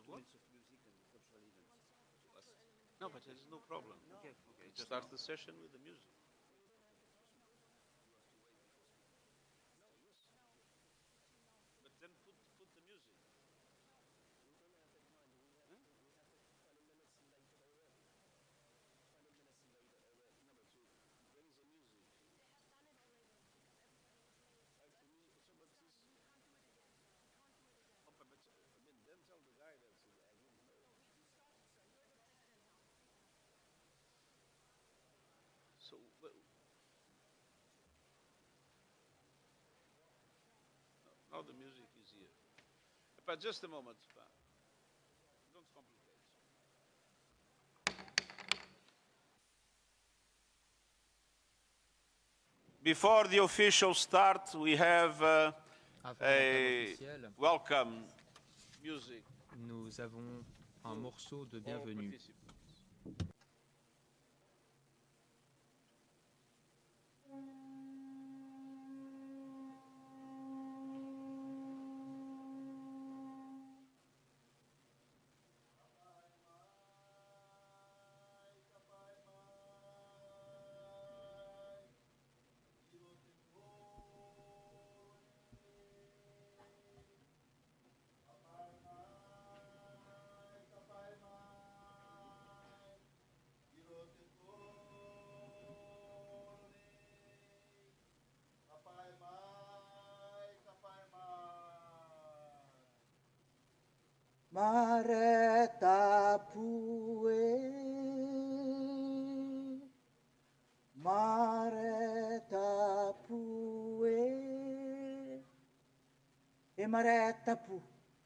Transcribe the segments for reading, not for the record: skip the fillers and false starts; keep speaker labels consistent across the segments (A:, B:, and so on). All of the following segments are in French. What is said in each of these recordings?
A: of what?
B: Minutes of music and cultural events.
A: No, but there's no problem.
B: Okay, okay.
A: Just start the session with the music. But then put the music. Huh? So, now the music is here. But just a moment. Don't complicate. Before the official start, we have
C: Avant l'entame officielle,
A: welcome music.
C: nous avons un morceau de bienvenue.
D: Mare tapue, mare tapue, e mare tapu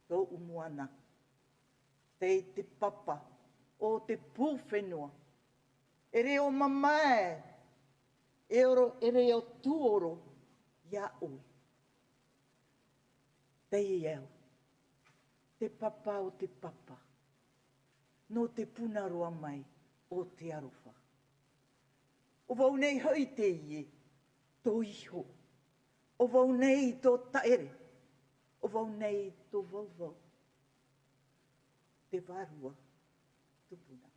D: tō umuana, te papa o te pūwhenua, e reo mamae, e reo tuoro, ia oi. Te iau. Te papa o te papa, no te punaroa mai o te arofa. O wau nei hoi te ie, tō iho. O wau nei tō taere, o wau nei tō wauvau. Te varua tupuna.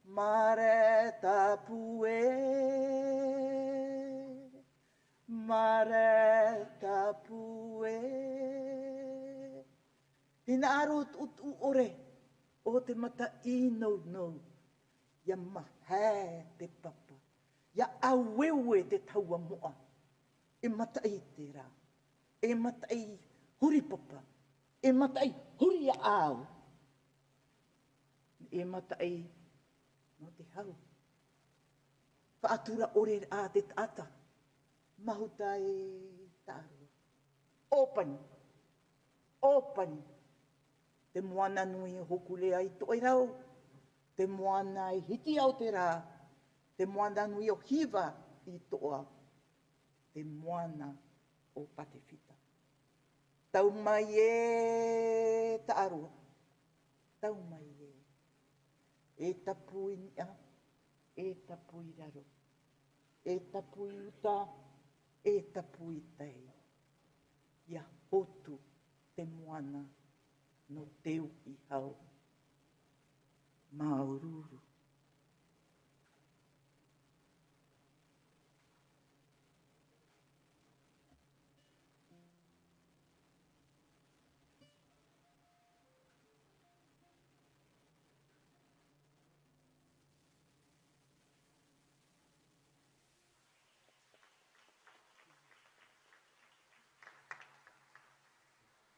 D: Mare tapue, mare tapue. Ina arot utu ore, o te mata I no, ia mahē te papa, ia awewe te taua moa, e mata I te rā, e mata I huri papa, e mata I huri ao, e mata I no te hau. Whaatura ore a te tata, mahuta e tāru. Open, open. Te moana nui hokule ai toi rau, te moana I hiti au te rā, te moana nui o hiva I toa, te moana o Patewhita. Tau mai e ta arua, tau mai e tapu I nia, e tapu I raro, e tapu I uta, e tapu I tei. Ia hotu te moana no teu I hau. Maururu.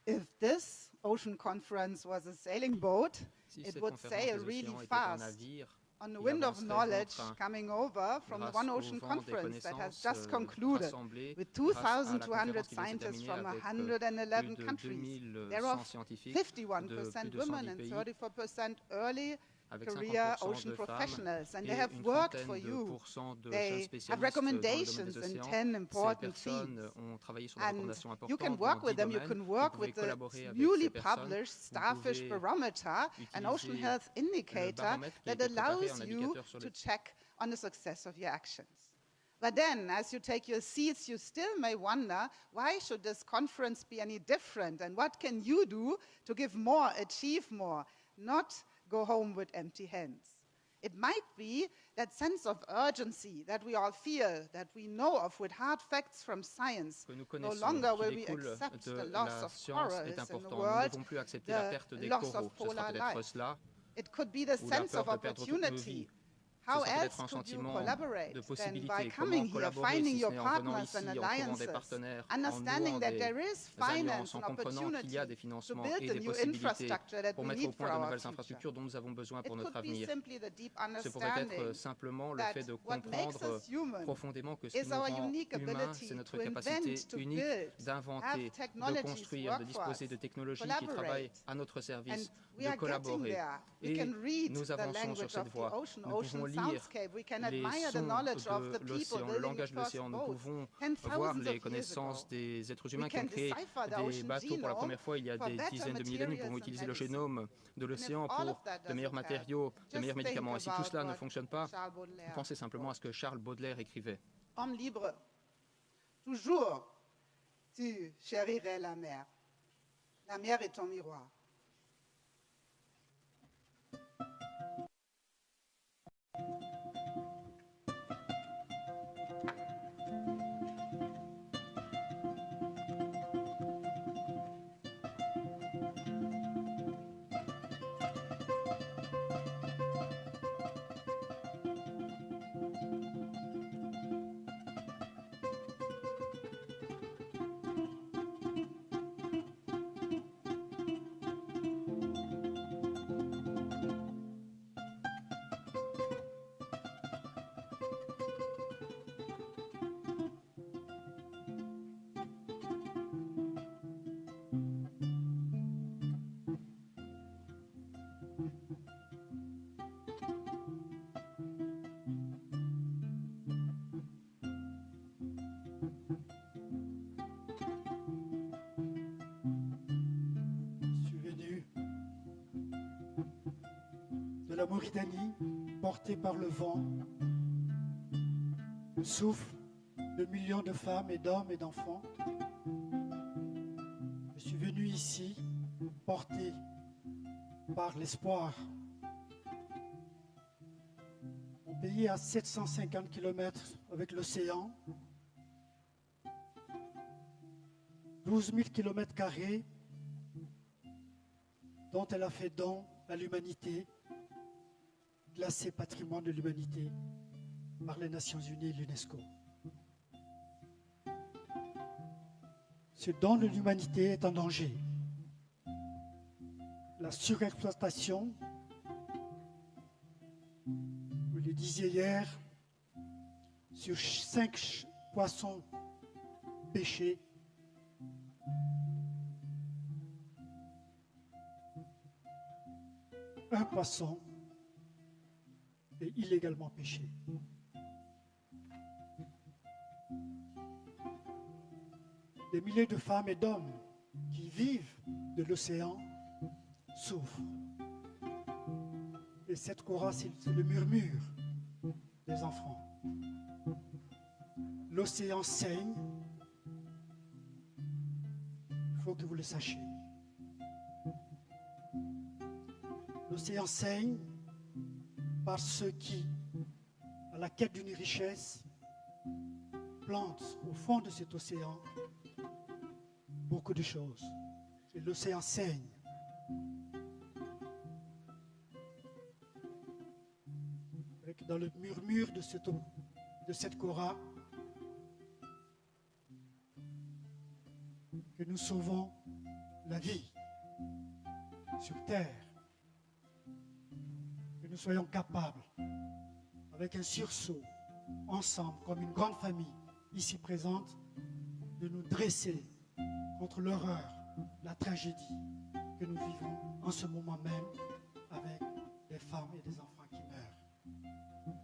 E: If this ocean conference was a sailing boat,
C: Si
E: it
C: cette
E: would
C: conférence
E: sail
C: des
E: really
C: océans était un
E: fast
C: navire,
E: on the
C: il
E: wind of
C: avancerait
E: knowledge
C: bon train,
E: coming over from the
C: grâce
E: One
C: au
E: Ocean
C: vent des
E: Conference that has
C: connaissances
E: just concluded
C: rassemblées,
E: with
C: grâce à la
E: 2,200
C: conférence qui vient de se
E: scientists
C: terminer
E: from
C: avec
E: 111
C: plus de
E: countries,
C: 2100
E: thereof
C: scientifiques de plus
E: 51%
C: de
E: women
C: 110
E: and
C: pays,
E: 34% early
C: avec
E: career
C: 50%
E: ocean
C: de femmes
E: professionals. And they
C: et
E: have
C: une
E: worked for
C: trentaine de
E: you.
C: pourcents de jeunes
E: They have
C: spécialistes dans le domaine
E: recommendations
C: des
E: in
C: océans.
E: 10
C: Ces
E: important
C: personnes
E: themes.
C: ont travaillé sur des
E: And
C: recommandations
E: you can
C: importantes
E: work
C: dans 10
E: with them. You
C: domaines.
E: can
C: Vous
E: work
C: pouvez
E: with the
C: collaborer avec
E: newly
C: ces personnes.
E: published
C: Vous
E: Starfish
C: pouvez
E: Barometer, an ocean
C: utiliser
E: health
C: le
E: indicator
C: baromètre qui a
E: that
C: été préparé,
E: allows
C: un
E: you
C: indicateur sur
E: to
C: le
E: check on the success of your actions. But then, as you take your seats, you still may wonder, why should this conference be any different? And what can you do to give more, achieve more, not go home with empty hands? It might be that sense of urgency that we all feel, that we know of with hard facts from science.
C: Que nous
E: No
C: connaissons,
E: longer will
C: qui
E: we
C: découle
E: accept
C: de
E: the loss
C: la
E: of
C: science
E: corals
C: est
E: in the
C: important. Nous ne
E: world,
C: devons plus accepter la perte
E: the
C: des
E: loss
C: coraux.
E: of
C: Ce sera
E: polar
C: peut-être
E: life.
C: cela,
E: It could be the
C: ou la
E: sense
C: peur
E: of
C: de perdre toutes nos
E: opportunity.
C: vies.
E: How
C: Ce sera peut-être
E: else
C: un
E: could you
C: sentiment
E: collaborate
C: de
E: than
C: possibilité.
E: by
C: Comment
E: coming here,
C: collaborer
E: finding
C: si ce
E: your
C: n'est en venant
E: partners
C: ici,
E: and
C: en trouvant des
E: alliances,
C: partenaires, en
E: understanding
C: nouant
E: that
C: des
E: there is finance
C: alliances, en
E: and
C: comprenant qu'il y
E: opportunity
C: a des
E: to
C: financements
E: build
C: et
E: the
C: des
E: new
C: possibilités
E: infrastructure that
C: pour
E: we
C: mettre au
E: need for
C: point de
E: our
C: nouvelles
E: future.
C: infrastructures dont nous avons besoin pour
E: It
C: notre
E: could be
C: avenir.
E: simply the deep
C: Ce pourrait être
E: understanding
C: simplement le
E: that
C: fait de
E: what makes
C: comprendre
E: us human
C: profondément que ce qui
E: is
C: nous
E: our
C: rend
E: unique
C: humains,
E: ability
C: c'est notre
E: to
C: capacité
E: invent, to
C: unique
E: build,
C: d'inventer,
E: have
C: de
E: technologies
C: construire,
E: work
C: de
E: for
C: disposer
E: us,
C: de technologies qui
E: collaborate.
C: travaillent à notre
E: And
C: service,
E: we
C: de
E: are getting
C: collaborer.
E: there. We
C: Et
E: can read
C: nous
E: the
C: avançons sur
E: language
C: cette
E: of the
C: voie.
E: ocean,
C: Nous pouvons lire
E: soundscape. We can
C: les
E: admire the
C: sons
E: knowledge of
C: de
E: the people
C: l'océan, le
E: building the
C: langage de
E: first
C: l'océan. Nous
E: boats
C: pouvons
E: 10,000
C: voir
E: of
C: les
E: years
C: connaissances
E: ago.
C: des êtres
E: We
C: humains qui
E: can
C: ont créé
E: decipher the
C: des
E: ocean
C: bateaux pour la
E: genome
C: première fois il y a
E: for
C: des
E: better
C: dizaines de milliers d'années. Nous pouvons
E: materials and
C: utiliser le
E: medicine.
C: génome de l'océan
E: all
C: pour
E: of that
C: de meilleurs
E: doesn't help,
C: matériaux, de
E: just
C: meilleurs
E: think
C: médicaments. Et si tout
E: about
C: cela ne
E: what
C: fonctionne pas,
E: Charles Baudelaire
C: pensez simplement à ce que Charles Baudelaire écrivait.
E: Homme libre, toujours tu chérirais la mer. La mer est ton miroir.
F: la Mauritanie, portée par le vent, le souffle de millions de femmes et d'hommes et d'enfants. Je suis venu ici, porté par l'espoir. Mon pays est à 750 km avec l'océan, 12 000 km², dont elle a fait don à l'humanité, classé patrimoine de l'humanité par les Nations Unies et l'UNESCO. Ce don de l'humanité est en danger. La surexploitation, vous le disiez hier, sur 5 poissons pêchés, un poisson est illégalement pêché. Des milliers de femmes et d'hommes qui vivent de l'océan souffrent. Et cette chorale, c'est le murmure des enfants. L'océan saigne. Il faut que vous le sachiez. L'océan saigne par ceux qui, à la quête d'une richesse, plantent au fond de cet océan beaucoup de choses. Et l'océan saigne. Avec dans le murmure de cette chorale, que nous sauvons la vie sur terre. Que nous soyons capables, avec un sursaut, ensemble, comme une grande famille ici présente, de nous dresser contre l'horreur, la tragédie que nous vivons en ce moment même avec des femmes et des enfants qui meurent.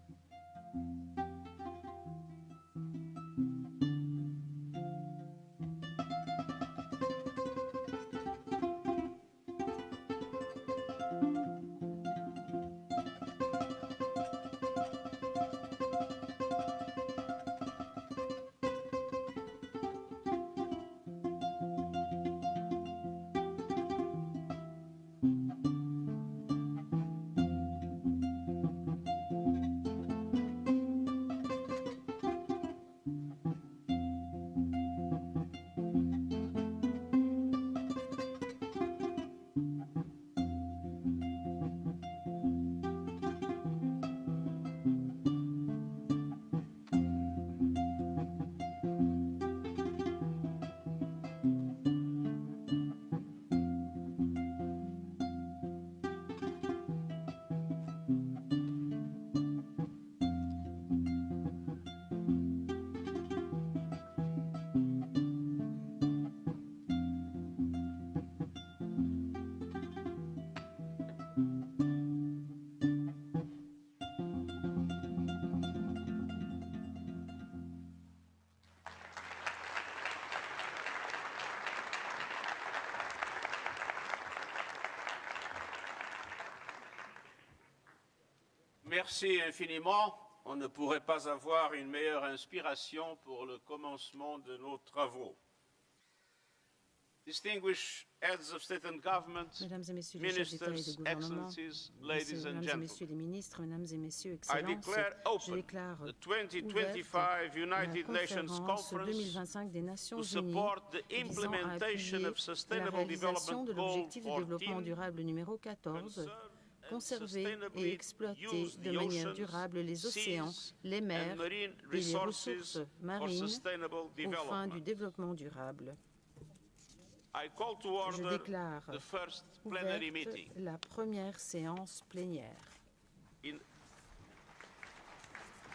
A: Merci infiniment. On ne pourrait pas avoir une meilleure inspiration pour le commencement de nos travaux. Distinguished heads of state and government,
G: Mesdames et messieurs les chefs d'État et de
A: ministers,
G: gouvernement,
A: excellencies, ladies and
G: mesdames et
A: gentlemen,
G: messieurs les ministres, mesdames et messieurs,
A: I
G: excellences,
A: declare
G: je
A: open
G: déclare
A: the
G: ouverte
A: 2025
G: la
A: United Nations
G: conférence
A: Conference
G: 2025 des Nations
A: to
G: Unies
A: support the
G: visant à
A: implementation
G: appuyer
A: of
G: la
A: Sustainable
G: réalisation
A: Development
G: de
A: Goal
G: l'objectif de développement
A: 14,
G: durable numéro 14,
A: conserve and
G: conserver
A: sustainably
G: et exploiter
A: use
G: de
A: the
G: manière
A: oceans,
G: durable les océans,
A: seas,
G: les
A: and
G: mers
A: marine
G: et les
A: resources
G: ressources
A: for
G: marines
A: sustainable
G: aux fins
A: development.
G: du développement durable.
A: I call to
G: Je
A: order
G: déclare
A: the first plenary
G: ouverte
A: meeting.
G: la première séance plénière.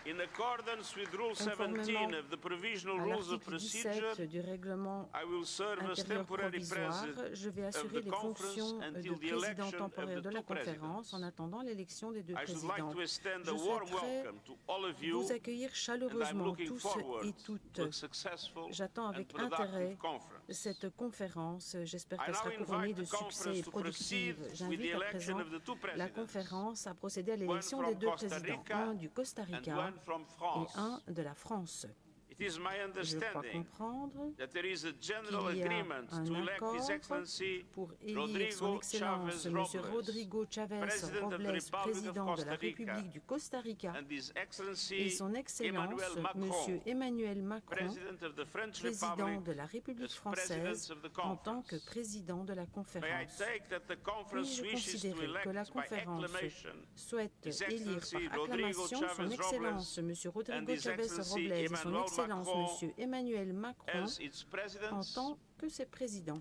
A: In accordance with Rule
G: Conformément
A: 17 of the Provisional
G: à
A: Rules of
G: l'article
A: Procedure,
G: 17 du règlement
A: I will serve as
G: intérieur
A: temporary
G: provisoire,
A: president
G: je vais
A: of
G: assurer
A: the
G: les
A: conference
G: fonctions
A: until
G: de
A: the
G: président
A: election
G: temporaire
A: of
G: de
A: the
G: la
A: two
G: conférence
A: presidents.
G: en attendant l'élection des deux
A: I should like
G: présidents.
A: to extend a
G: Je
A: warm
G: souhaiterais
A: welcome to all of you,
G: vous accueillir
A: and I'm
G: chaleureusement
A: looking
G: tous
A: forward
G: et toutes.
A: to a successful
G: J'attends
A: and
G: avec intérêt
A: productive conference.
G: cette conférence. J'espère
A: I
G: qu'elle
A: now
G: sera couronnée
A: invite
G: de
A: the
G: succès
A: conference
G: et
A: to
G: productive.
A: proceed with
G: J'invite
A: the
G: à
A: election
G: présent
A: of the two
G: la
A: presidents,
G: conférence à procéder à
A: one
G: l'élection
A: from
G: des deux
A: Costa
G: présidents,
A: Rica
G: un du Costa
A: and
G: Rica
A: one from
G: et
A: France.
G: un de la France.
A: It is my
G: Je crois
A: understanding
G: comprendre
A: that there is a general
G: qu'il y a
A: agreement
G: un
A: to elect
G: accord
A: His Excellency
G: pour élire son
A: Rodrigo
G: Excellence,
A: Chavez
G: M.
A: Robles,
G: Rodrigo Chavez
A: President of the
G: Robles,
A: Republic of
G: président de
A: Costa
G: la
A: Rica,
G: République du Costa Rica,
A: and His
G: et
A: Excellency
G: son Excellence,
A: Emmanuel
G: M.
A: Macron,
G: Emmanuel Macron,
A: President of the French
G: président
A: Republic,
G: de la République
A: as President
G: française,
A: of the
G: en tant que
A: conference.
G: président de la
A: May I
G: conférence.
A: take that the conference
G: Puis-je
A: wishes to
G: considérer que la
A: elect by
G: conférence
A: acclamation
G: souhaite
A: His
G: élire
A: Excellency
G: par
A: Rodrigo
G: acclamation
A: Chavez
G: son Excellence, M.
A: and
G: Rodrigo
A: His
G: Chavez
A: Excellency
G: Robles, et son
A: Emmanuel
G: Excellence,
A: Macron
G: M. Emmanuel Macron,
A: as its
G: en
A: presidents?
G: tant que ses présidents.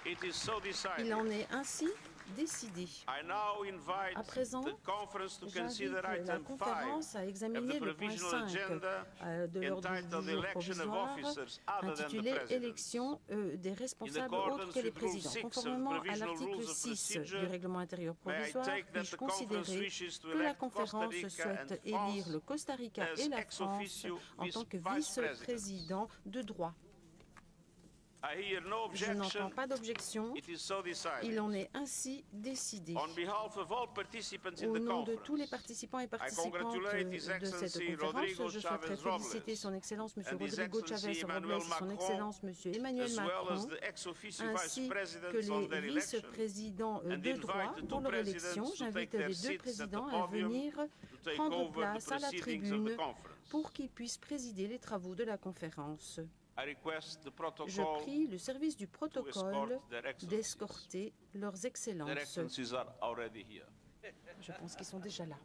A: It is so decided.
G: Il en est ainsi décidé.
A: I now invite
G: À présent,
A: the conference to
G: j'invite
A: consider
G: la
A: item 5
G: conférence à
A: of the
G: examiner le point
A: provisional
G: 5
A: agenda
G: de l'ordre
A: entitled
G: du jour
A: Election of
G: provisoire,
A: Officers other than the
G: intitulé
A: President.
G: Élection des responsables
A: accordance
G: autres que les
A: with Rule
G: présidents.
A: 6 of the
G: Conformément à
A: Provisional
G: l'article
A: Rules of
G: 6
A: Procedure,
G: du règlement intérieur
A: may I
G: provisoire,
A: take that
G: puis-je
A: the conference
G: considérer
A: wishes to
G: que la
A: elect Costa
G: conférence
A: Rica
G: souhaite
A: and
G: élire
A: France
G: le Costa Rica
A: as
G: et la
A: ex
G: France
A: officio
G: en tant que
A: vice-presidents.
G: vice-président de droit.
A: I hear no
G: Je n'entends
A: objection.
G: pas d'objection.
A: It is so decided.
G: Il en est ainsi décidé.
A: On behalf of all participants in
G: Au
A: the
G: nom de
A: conference,
G: tous les participants et participantes
A: congratulate His
G: de cette
A: Excellency
G: conférence,
A: Rodrigo
G: je souhaiterais
A: Chavez Robles
G: féliciter son Excellence M.
A: and His
G: Rodrigo
A: Excellency
G: Chavez Robles
A: Emmanuel
G: et son
A: Macron,
G: Excellence M. Emmanuel
A: as well
G: Macron,
A: as the ex-officio
G: ainsi que
A: vice-presidents on their
G: les
A: election,
G: vice-présidents
A: and
G: de droit
A: invite the
G: pour
A: two
G: leur élection.
A: presidents to
G: J'invite
A: take their
G: les deux
A: seats at the
G: présidents à
A: podium
G: venir
A: to take
G: prendre
A: over the
G: place à la
A: proceedings of the
G: tribune
A: conference.
G: pour qu'ils puissent présider les travaux de la conférence.
A: I request the
G: Je
A: protocol
G: prie le service du
A: to
G: protocole
A: escort their excellencies.
G: d'escorter leurs
A: Their
G: excellences.
A: excellencies are already here.
G: Je pense qu'ils sont déjà là.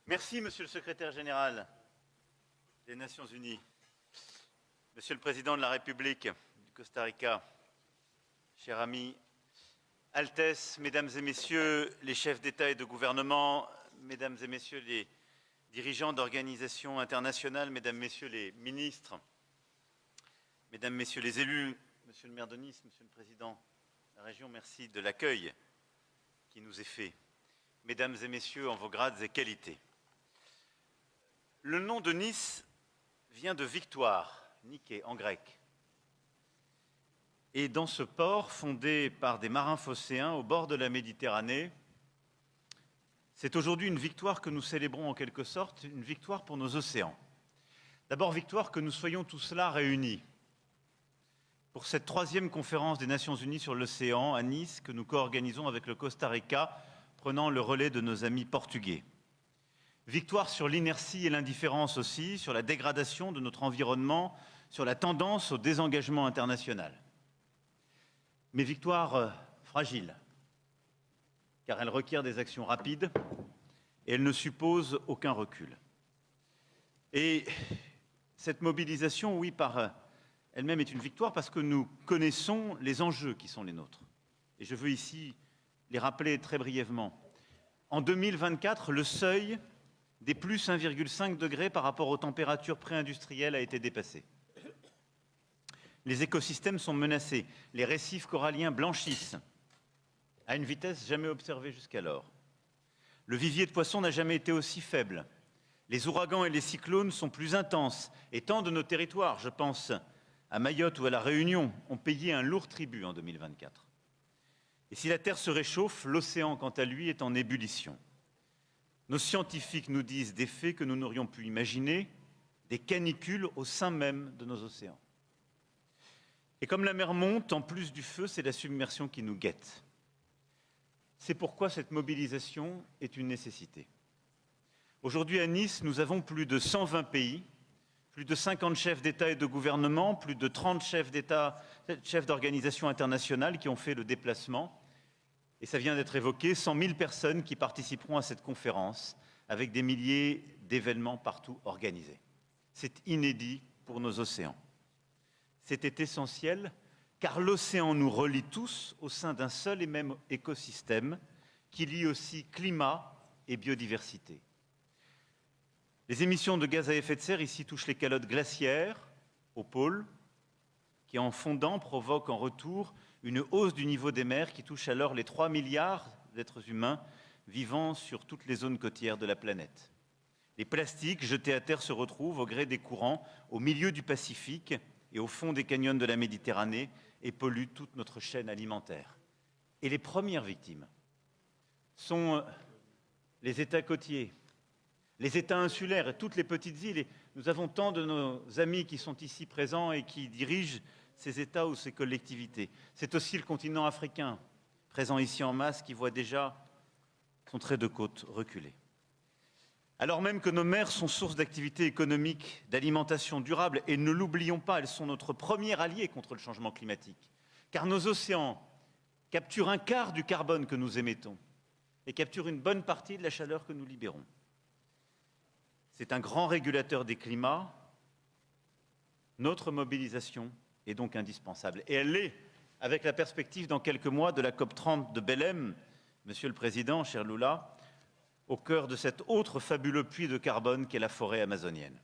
H: Merci, Monsieur le Secrétaire général des Nations Unies, Monsieur le Président de la République du Costa Rica, chers amis, Altesses, Mesdames et Messieurs les chefs d'État et de gouvernement, Mesdames et Messieurs les dirigeants d'organisations internationales, Mesdames, Messieurs les ministres, Mesdames, Messieurs les élus, Monsieur le maire de Nice, Monsieur le Président de la région, merci de l'accueil qui nous est fait. Mesdames et Messieurs, en vos grades et qualités. Le nom de Nice vient de victoire, Nike en grec. Et dans ce port, fondé par des marins phocéens au bord de la Méditerranée, c'est aujourd'hui une victoire que nous célébrons en quelque sorte, une victoire pour nos océans. D'abord, victoire que nous soyons tous là réunis pour cette 3e conférence des Nations Unies sur l'océan à Nice que nous co-organisons avec le Costa Rica, prenant le relais de nos amis portugais. Victoire sur l'inertie et l'indifférence aussi, sur la dégradation de notre environnement, sur la tendance au désengagement international. Mais victoire fragile, car elle requiert des actions rapides et elle ne suppose aucun recul. Et cette mobilisation, oui, par elle-même est une victoire parce que nous connaissons les enjeux qui sont les nôtres. Et je veux ici les rappeler très brièvement. En 2024, le seuil des plus 1,5 degrés par rapport aux températures pré-industrielles a été dépassé. Les écosystèmes sont menacés, les récifs coralliens blanchissent à une vitesse jamais observée jusqu'alors. Le vivier de poissons n'a jamais été aussi faible. Les ouragans et les cyclones sont plus intenses et tant de nos territoires, je pense à Mayotte ou à La Réunion, ont payé un lourd tribut en 2024. Et si la Terre se réchauffe, l'océan, quant à lui, est en ébullition. Nos scientifiques nous disent des faits que nous n'aurions pu imaginer, des canicules au sein même de nos océans. Et comme la mer monte, en plus du feu, c'est la submersion qui nous guette. C'est pourquoi cette mobilisation est une nécessité. Aujourd'hui à Nice, nous avons plus de 120 pays, plus de 50 chefs d'État et de gouvernement, plus de 30 chefs d'État, chefs d'organisations internationales qui ont fait le déplacement. Et ça vient d'être évoqué, 100 000 personnes qui participeront à cette conférence avec des milliers d'événements partout organisés. C'est inédit pour nos océans. C'était essentiel car l'océan nous relie tous au sein d'un seul et même écosystème qui lie aussi climat et biodiversité. Les émissions de gaz à effet de serre ici touchent les calottes glaciaires au pôle, qui en fondant provoquent en retour une hausse du niveau des mers qui touche alors les 3 milliards d'êtres humains vivant sur toutes les zones côtières de la planète. Les plastiques jetés à terre se retrouvent au gré des courants au milieu du Pacifique et au fond des canyons de la Méditerranée et polluent toute notre chaîne alimentaire. Et les premières victimes sont les États côtiers, les États insulaires et toutes les petites îles. Et nous avons tant de nos amis qui sont ici présents et qui dirigent ces États ou ces collectivités. C'est aussi le continent africain, présent ici en masse, qui voit déjà son trait de côte reculer. Alors même que nos mers sont source d'activités économiques, d'alimentation durable, et ne l'oublions pas, elles sont notre premier allié contre le changement climatique, car nos océans capturent un quart du carbone que nous émettons et capturent une bonne partie de la chaleur que nous libérons. C'est un grand régulateur des climats. Notre mobilisation est donc indispensable. Et elle l'est avec la perspective dans quelques mois de la COP30 de Belém, Monsieur le Président, cher Lula, au cœur de cet autre fabuleux puits de carbone qu'est la forêt amazonienne.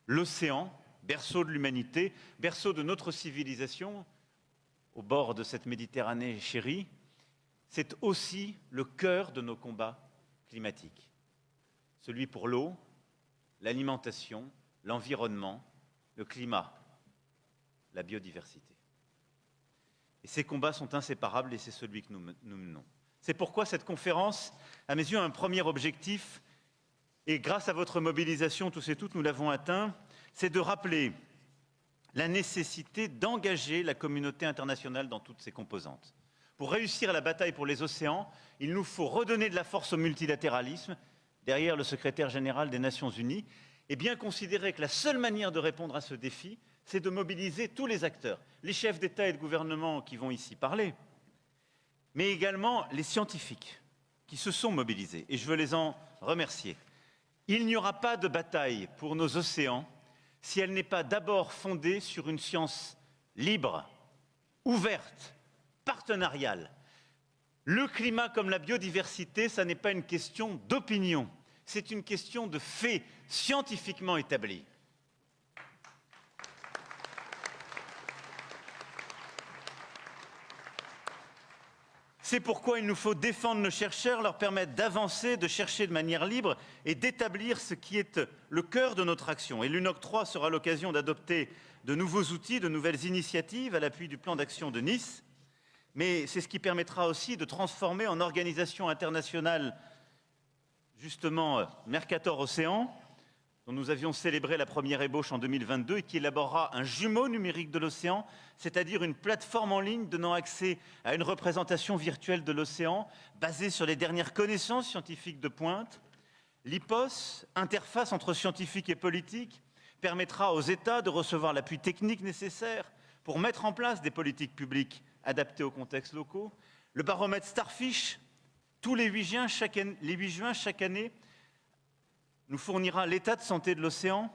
H: L'océan, berceau de l'humanité, berceau de notre civilisation, au bord de cette Méditerranée chérie, c'est aussi le cœur de nos combats climatiques. Celui pour l'eau, l'alimentation, l'environnement, le climat, la biodiversité. Et ces combats sont inséparables et c'est celui que nous menons. C'est pourquoi cette conférence, à mes yeux, a un premier objectif, et grâce à votre mobilisation, tous et toutes, nous l'avons atteint, c'est de rappeler la nécessité d'engager la communauté internationale dans toutes ses composantes. Pour réussir la bataille pour les océans, il nous faut redonner de la force au multilatéralisme, derrière le secrétaire général des Nations Unies, et bien considérer que la seule manière de répondre à ce défi, c'est de mobiliser tous les acteurs, les chefs d'État et de gouvernement qui vont ici parler, mais également les scientifiques qui se sont mobilisés, et je veux les en remercier. Il n'y aura pas de bataille pour nos océans si elle n'est pas d'abord fondée sur une science libre, ouverte, partenariale. Le climat comme la biodiversité, ça n'est pas une question d'opinion, c'est une question de faits scientifiquement établis. C'est pourquoi il nous faut défendre nos chercheurs, leur permettre d'avancer, de chercher de manière libre et d'établir ce qui est le cœur de notre action. Et l'UNOC 3 sera l'occasion d'adopter de nouveaux outils, de nouvelles initiatives à l'appui du plan d'action de Nice. Mais c'est ce qui permettra aussi de transformer en organisation internationale, justement, Mercator Océan, dont nous avions célébré la première ébauche en 2022 et qui élaborera un jumeau numérique de l'océan, c'est-à-dire une plateforme en ligne donnant accès à une représentation virtuelle de l'océan basée sur les dernières connaissances scientifiques de pointe. L'IPOS, interface entre scientifiques et politiques, permettra aux États de recevoir l'appui technique nécessaire pour mettre en place des politiques publiques adaptées aux contextes locaux. Le baromètre Starfish, tous les 8 juin chaque année, nous fournira l'état de santé de l'océan.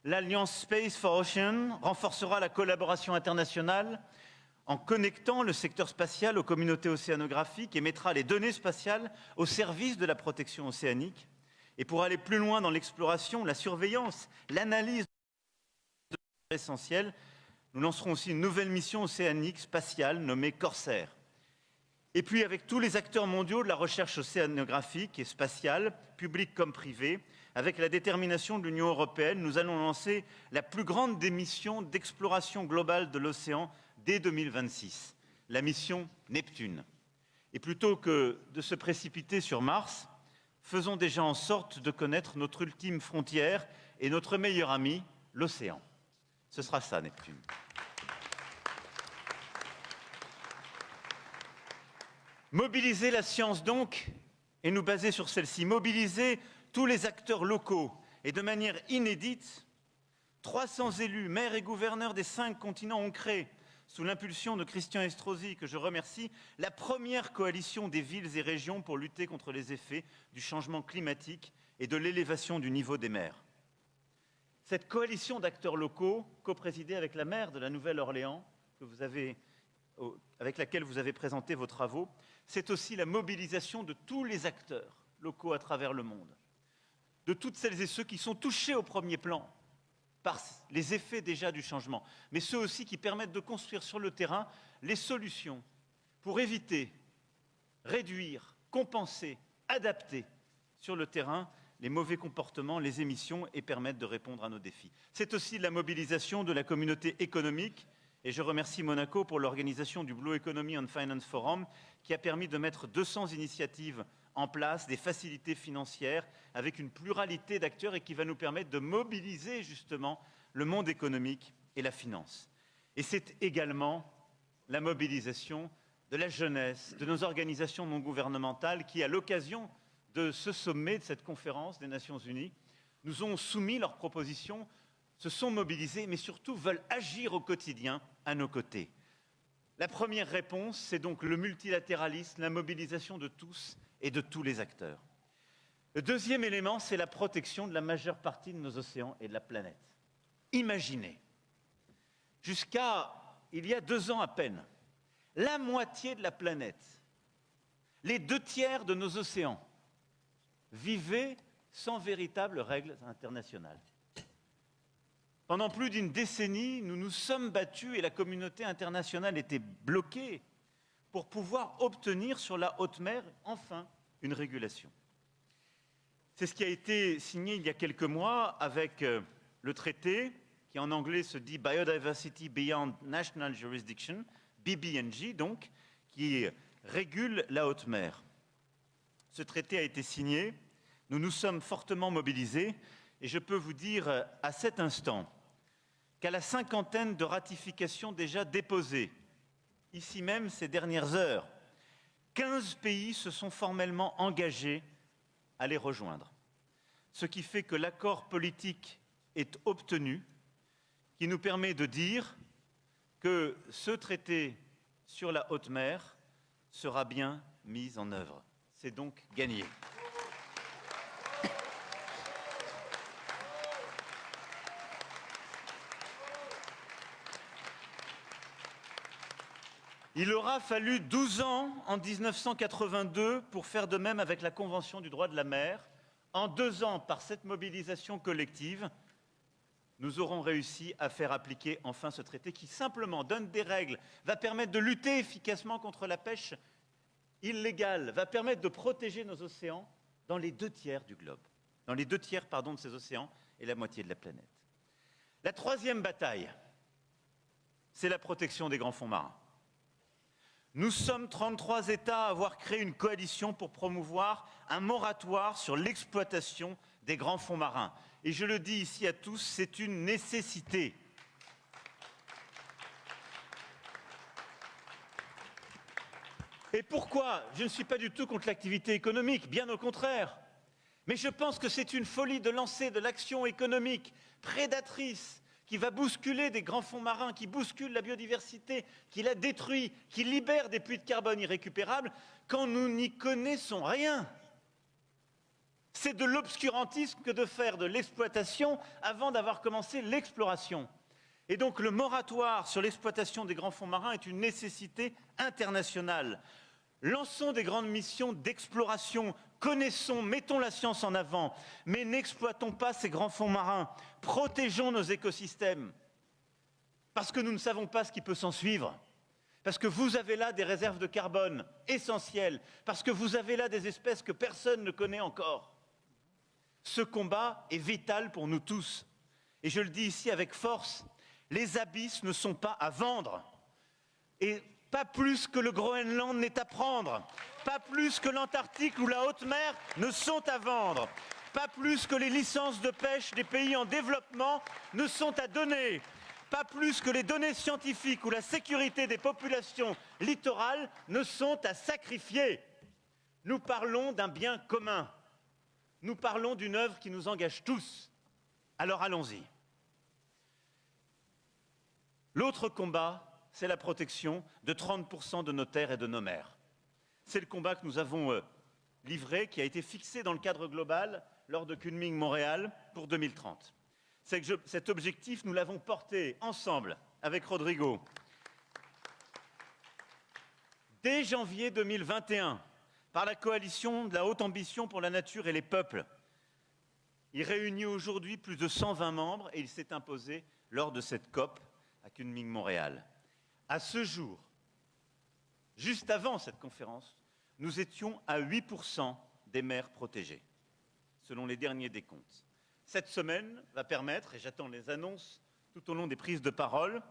H: L'Alliance Space for Ocean renforcera la collaboration internationale en connectant le secteur spatial aux communautés océanographiques et mettra les données spatiales au service de la protection océanique. Et pour aller plus loin dans l'exploration, la surveillance, l'analyse essentielle, nous lancerons aussi une nouvelle mission océanique spatiale nommée Corsair. Et puis avec tous les acteurs mondiaux de la recherche océanographique et spatiale, publics comme privés, avec la détermination de l'Union européenne, nous allons lancer la plus grande des missions d'exploration globale de l'océan dès 2026, la mission Neptune. Et plutôt que de se précipiter sur Mars, faisons déjà en sorte de connaître notre ultime frontière et notre meilleur ami, l'océan. Ce sera ça, Neptune. Mobiliser la science donc, et nous baser sur celle-ci, mobiliser tous les acteurs locaux et de manière inédite, 300 élus, maires et gouverneurs des 5 continents ont créé, sous l'impulsion de Christian Estrosi, que je remercie, la première coalition des villes et régions pour lutter contre les effets du changement climatique et de l'élévation du niveau des mers. Cette coalition d'acteurs locaux, coprésidée avec la maire de la Nouvelle-Orléans, avec laquelle vous avez présenté vos travaux, c'est aussi la mobilisation de tous les acteurs locaux à travers le monde, de toutes celles et ceux qui sont touchés au premier plan par les effets déjà du changement, mais ceux aussi qui permettent de construire sur le terrain les solutions pour éviter, réduire, compenser, adapter sur le terrain les mauvais comportements, les émissions et permettre de répondre à nos défis. C'est aussi la mobilisation de la communauté économique. Et je remercie Monaco pour l'organisation du Blue Economy and Finance Forum qui a permis de mettre 200 initiatives en place, des facilités financières avec une pluralité d'acteurs et qui va nous permettre de mobiliser justement le monde économique et la finance. Et c'est également la mobilisation de la jeunesse, de nos organisations non gouvernementales qui, à l'occasion de ce sommet, de cette conférence des Nations Unies, nous ont soumis leurs propositions, se sont mobilisés, mais surtout veulent agir au quotidien à nos côtés. La première réponse, c'est donc le multilatéralisme, la mobilisation de tous et de tous les acteurs. Le deuxième élément, c'est la protection de la majeure partie de nos océans et de la planète. Imaginez, jusqu'à il y a 2 ans à peine, la moitié de la planète, les 2/3 de nos océans, vivaient sans véritables règles internationales. Pendant plus d'une décennie, nous nous sommes battus et la communauté internationale était bloquée pour pouvoir obtenir sur la haute mer, enfin, une régulation. C'est ce qui a été signé il y a quelques mois avec le traité, qui en anglais se dit Biodiversity Beyond National Jurisdiction, BBNJ donc, qui régule la haute mer. Ce traité a été signé, nous nous sommes fortement mobilisés et je peux vous dire à cet instant qu'à la 50aine de ratifications déjà déposées, ici même ces dernières heures, 15 pays se sont formellement engagés à les rejoindre. Ce qui fait que l'accord politique est obtenu, qui nous permet de dire que ce traité sur la haute mer sera bien mis en œuvre. C'est donc gagné. Il aura fallu 12 ans en 1982 pour faire de même avec la Convention du droit de la mer. En 2 ans, par cette mobilisation collective, nous aurons réussi à faire appliquer enfin ce traité qui simplement donne des règles, va permettre de lutter efficacement contre la pêche illégale, va permettre de protéger nos océans dans les 2/3 du globe, dans les 2/3 de ces océans et la moitié de la planète. La troisième bataille, c'est la protection des grands fonds marins. Nous sommes 33 États à avoir créé une coalition pour promouvoir un moratoire sur l'exploitation des grands fonds marins. Et je le dis ici à tous, c'est une nécessité. Et pourquoi? Je ne suis pas du tout contre l'activité économique, bien au contraire. Mais je pense que c'est une folie de lancer de l'action économique prédatrice qui va bousculer des grands fonds marins, qui bouscule la biodiversité, qui la détruit, qui libère des puits de carbone irrécupérables, quand nous n'y connaissons rien. C'est de l'obscurantisme que de faire de l'exploitation avant d'avoir commencé l'exploration. Et donc le moratoire sur l'exploitation des grands fonds marins est une nécessité internationale. Lançons des grandes missions d'exploration, connaissons, mettons la science en avant, mais n'exploitons pas ces grands fonds marins, protégeons nos écosystèmes, parce que nous ne savons pas ce qui peut s'en suivre, parce que vous avez là des réserves de carbone essentielles, parce que vous avez là des espèces que personne ne connaît encore. Ce combat est vital pour nous tous, et je le dis ici avec force, les abysses ne sont pas à vendre, et pas plus que le Groenland n'est à prendre, pas plus que l'Antarctique ou la haute mer ne sont à vendre, pas plus que les licences de pêche des pays en développement ne sont à donner, pas plus que les données scientifiques ou la sécurité des populations littorales ne sont à sacrifier. Nous parlons d'un bien commun, nous parlons d'une œuvre qui nous engage tous, alors allons-y. L'autre combat, c'est la protection de 30% de nos terres et de nos mers. C'est le combat que nous avons livré, qui a été fixé dans le cadre global lors de Kunming-Montréal pour 2030. Cet objectif, nous l'avons porté ensemble avec Rodrigo. Dès janvier 2021, par la coalition de la haute ambition pour la nature et les peuples. Il réunit aujourd'hui plus de 120 membres et il s'est imposé lors de cette COP à Kunming-Montréal. À ce jour, juste avant cette conférence, nous étions à 8% des mers protégées, selon les derniers décomptes. Cette semaine va permettre, et j'attends les annonces tout au long des prises de parole,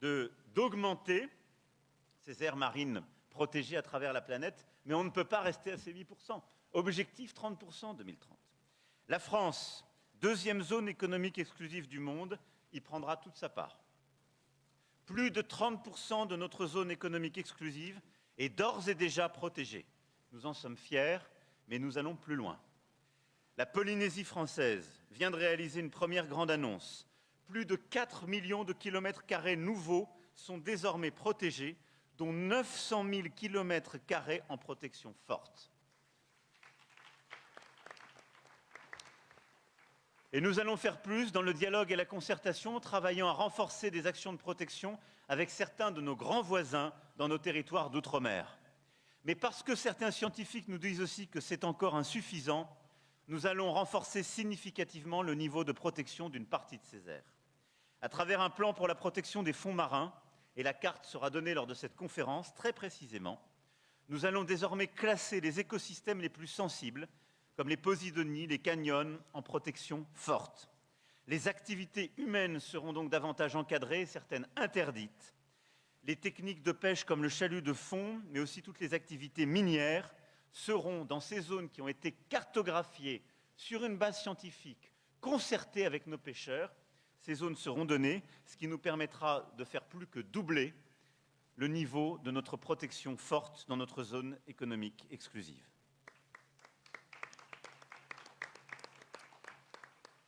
H: d'augmenter ces aires marines protégées à travers la planète, mais on ne peut pas rester à ces 8%. Objectif 30% en 2030. La France, deuxième zone économique exclusive du monde, y prendra toute sa part. Plus de 30% de notre zone économique exclusive est d'ores et déjà protégée. Nous en sommes fiers, mais nous allons plus loin. La Polynésie française vient de réaliser une première grande annonce. Plus de 4 millions de kilomètres carrés nouveaux sont désormais protégés, dont 900 000 kilomètres carrés en protection forte. Et nous allons faire plus dans le dialogue et la concertation, travaillant à renforcer des actions de protection avec certains de nos grands voisins dans nos territoires d'outre-mer. Mais parce que certains scientifiques nous disent aussi que c'est encore insuffisant, nous allons renforcer significativement le niveau de protection d'une partie de ces aires. À travers un plan pour la protection des fonds marins, et la carte sera donnée lors de cette conférence très précisément, nous allons désormais classer les écosystèmes les plus sensibles, comme les posidonies, les canyons, en protection forte. Les activités humaines seront donc davantage encadrées, certaines interdites. Les techniques de pêche comme le chalut de fond, mais aussi toutes les activités minières, seront dans ces zones qui ont été cartographiées sur une base scientifique, concertée avec nos pêcheurs. Ces zones seront données, ce qui nous permettra de faire plus que doubler le niveau de notre protection forte dans notre zone économique exclusive.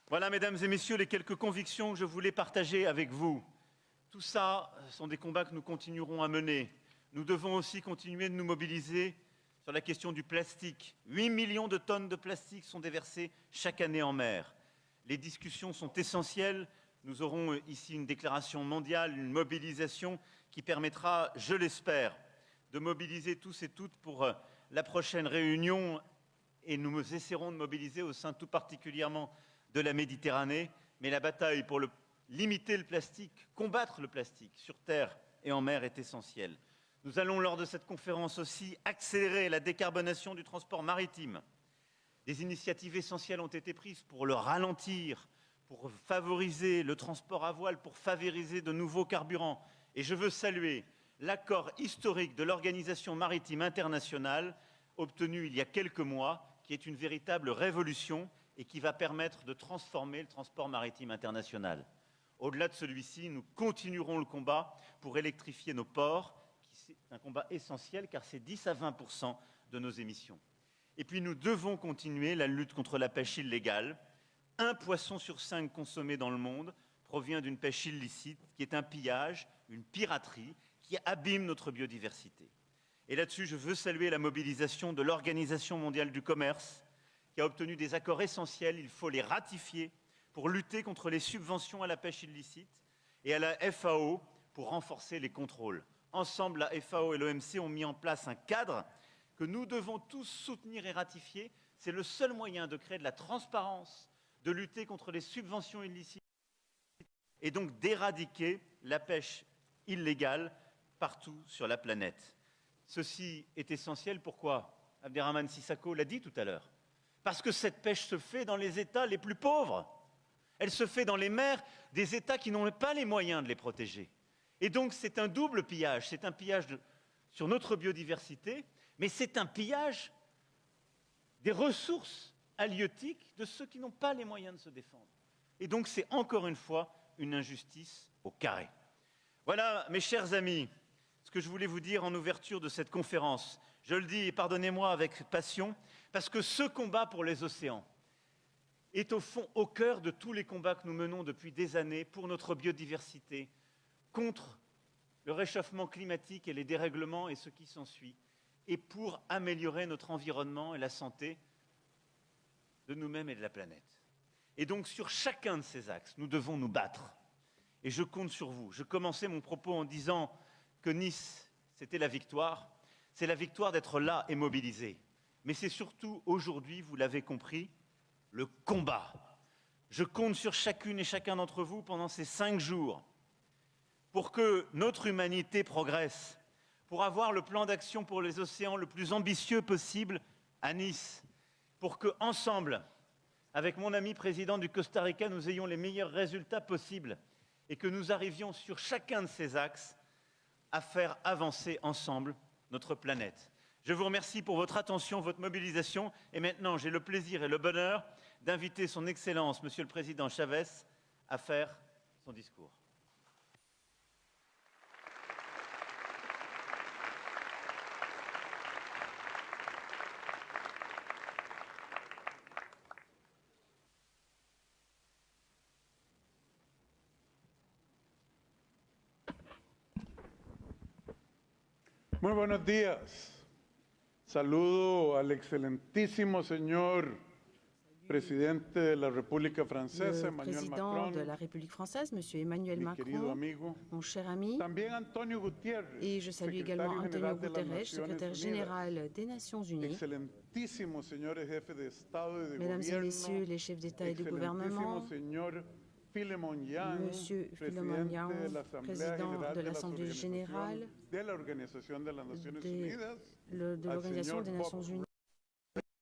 H: Voilà, mesdames et messieurs, les quelques convictions que je voulais partager avec vous. Tout ça sont des combats que nous continuerons à mener. Nous devons aussi continuer de nous mobiliser sur la question du plastique. 8 millions de tonnes de plastique sont déversées chaque année en mer. Les discussions sont essentielles. Nous aurons ici une déclaration mondiale, une mobilisation qui permettra, je l'espère, de mobiliser tous et toutes pour la prochaine réunion. Et nous essaierons de mobiliser au sein tout particulièrement de la Méditerranée, mais la bataille pour limiter le plastique, combattre le plastique sur terre et en mer est essentielle. Nous allons, lors de cette conférence aussi, accélérer la décarbonation du transport maritime. Des initiatives essentielles ont été prises pour le ralentir, pour favoriser le transport à voile, pour favoriser de nouveaux carburants. Et je veux saluer l'accord historique de l'Organisation maritime internationale, obtenu il y a quelques mois, qui est une véritable révolution et qui va permettre de transformer le transport maritime international. Au-delà de celui-ci, nous continuerons le combat pour électrifier nos ports, c'est un combat essentiel car c'est 10 à 20% de nos émissions. Et puis nous devons continuer la lutte contre la pêche illégale. 1 poisson sur 5 consommé dans le monde provient d'une pêche illicite, qui est un pillage, une piraterie, qui abîme notre biodiversité. Et là-dessus, je veux saluer la mobilisation de l'Organisation mondiale du commerce, qui a obtenu des accords essentiels. Il faut les ratifier pour lutter contre les subventions à la pêche illicite et à la FAO pour renforcer les contrôles. Ensemble, la FAO et l'OMC ont mis en place un cadre que nous devons tous soutenir et ratifier. C'est le seul moyen de créer de la transparence, de lutter contre les subventions illicites et donc d'éradiquer la pêche illégale partout sur la planète. Ceci est essentiel. Pourquoi? Abderrahmane Sissako l'a dit tout à l'heure. Parce que cette pêche se fait dans les États les plus pauvres. Elle se fait dans les mers des États qui n'ont pas les moyens de les protéger. Et donc c'est un double pillage. C'est un pillage sur notre biodiversité, mais c'est un pillage des ressources halieutiques de ceux qui n'ont pas les moyens de se défendre. Et donc c'est encore une fois une injustice au carré. Voilà, mes chers amis, ce que je voulais vous dire en ouverture de cette conférence. Je le dis, et pardonnez-moi avec passion, parce que ce combat pour les océans est au fond au cœur de tous les combats que nous menons depuis des années pour notre biodiversité, contre le réchauffement climatique et les dérèglements et ce qui s'ensuit, et pour améliorer notre environnement et la santé de nous-mêmes et de la planète. Et donc, sur chacun de ces axes, nous devons nous battre. Et je compte sur vous. Je commençais mon propos en disant que Nice, c'était la victoire. C'est la victoire d'être là et mobilisé. Mais c'est surtout aujourd'hui, vous l'avez compris, le combat. Je compte sur chacune et chacun d'entre vous pendant ces 5 jours pour que notre humanité progresse, pour avoir le plan d'action pour les océans le plus ambitieux possible à Nice, pour que, ensemble, avec mon ami président du Costa Rica, nous ayons les meilleurs résultats possibles et que nous arrivions sur chacun de ces axes à faire avancer ensemble notre planète. Je vous remercie pour votre attention, votre mobilisation. Et maintenant, j'ai le plaisir et le bonheur d'inviter son Excellence, Monsieur le Président Chavez, à faire son discours.
I: Muy buenos días. Saludo al excelentísimo señor presidente de la República Francesa,
G: Le
I: Emmanuel
G: président
I: Macron,
G: de la République française, M. Emmanuel
I: mi querido
G: Macron,
I: amigo.
G: mon cher ami,
I: También Antonio Gutiérrez,
G: et je salue également
I: secretario
G: Antonio
I: general de las
G: Guterres, secrétaire
I: Naciones
G: général des Nations
I: Unidas,
G: Unies,
I: excelentísimos señores jefes de Estado y de
G: Mesdames et
I: Gobierno,
G: Messieurs les chefs d'État et de gouvernement,
I: excelentísimo señor Philemon Yang,
G: Monsieur Philemon
I: presidente
G: Yang,
I: de la Asamblea
G: président
I: General
G: de
I: de las
G: l'Assemblée générale
I: de la Organización de las Naciones Unidas,
G: de l'Organisation des Nations Unies.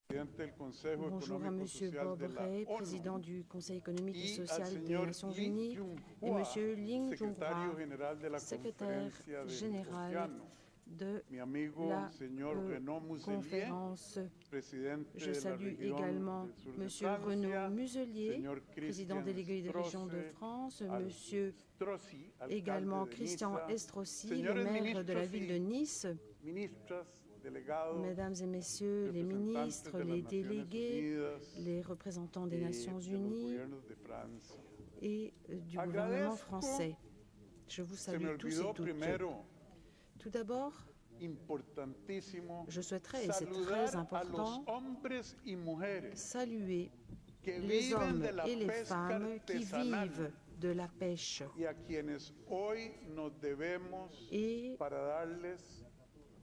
I: presidente del Consejo
G: Bonjour à
I: Económico
G: Monsieur
I: Social
G: Bob
I: de la
G: Ray,
I: ONU,
G: président du Conseil économique et
I: y al
G: social des
I: señor
G: Nations
I: Lee
G: Unies, et
I: Jung-hua,
G: Monsieur Ling
I: secretario
G: Junghua,
I: general de la
G: secrétaire
I: Conferencia del
G: général
I: Oceano,
G: de
I: mi amigo
G: la
I: señor Renaud Muselier,
G: conférence.
I: presidente
G: Je
I: de la
G: salue
I: región
G: également
I: del sur de
G: Monsieur
I: Francia,
G: Renaud Muselier,
I: señor
G: président
I: Christian
G: délégué des régions de
I: Strausse,
G: France,
I: al-
G: Monsieur
I: Strossi, alcalde
G: également
I: de
G: Christian
I: Niza,
G: Estrosi, le
I: señores
G: maire de la
I: ministros
G: ville
I: y
G: de Nice,
I: ministras, delegados,
G: Mesdames et Messieurs les
I: representantes
G: ministres,
I: de las
G: les
I: Naciones
G: délégués,
I: Unidas
G: les représentants des
I: y
G: Nations
I: de los
G: Unies
I: gobiernos de Francia.
G: et du
I: Agradezco,
G: gouvernement français. Je vous
I: Se me
G: salue tous et
I: olvidó
G: toutes.
I: primero,
G: Tout d'abord,
I: importantísimo,
G: je souhaiterais, et c'est
I: saludar
G: très
I: a los
G: important,
I: hombres y mujeres
G: saluer
I: que
G: les
I: viven
G: hommes
I: de la
G: et les
I: pesca
G: femmes qui
I: artesanal
G: vivent de la pêche
I: y a quienes hoy nos debemos
G: et
I: para darles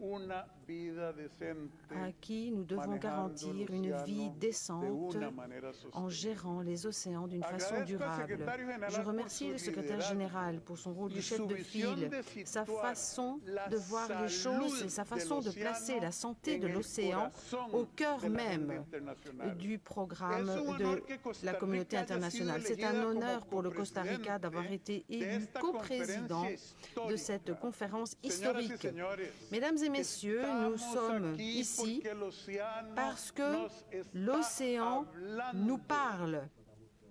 I: una vida decente,
G: à qui nous devons
I: manejando
G: garantir
I: el
G: une
I: océano
G: vie
I: de
G: décente
I: una manera
G: en
I: sostenible.
G: gérant les océans d'une façon
I: Agradezco al
G: durable.
I: secretario general
G: Je
I: por
G: remercie
I: su
G: le secrétaire
I: liderazgo
G: général pour son rôle de
I: y
G: chef
I: su
G: de
I: visión
G: file,
I: de
G: sa
I: situar
G: façon
I: la
G: de voir les choses et sa
I: salud
G: façon de
I: del
G: placer
I: océano
G: la santé de
I: en el
G: l'océan
I: corazón
G: au cœur
I: de la agenda
G: même
I: internacional.
G: du programme
I: Es un
G: de
I: honor que Costa
G: la communauté
I: Rica haya sido
G: internationale. C'est un
I: elegida
G: honneur
I: como
G: pour le Costa Rica d'avoir été
I: copresidente de
G: élu
I: esta
G: coprésident
I: conferencia
G: de cette
I: histórica.
G: conférence
I: Señoras y
G: historique.
I: señores,
G: Mesdames et messieurs, nous sommes
I: aquí
G: ici
I: porque el océano
G: parce que
I: nos está
G: l'océan
I: hablando.
G: nous parle.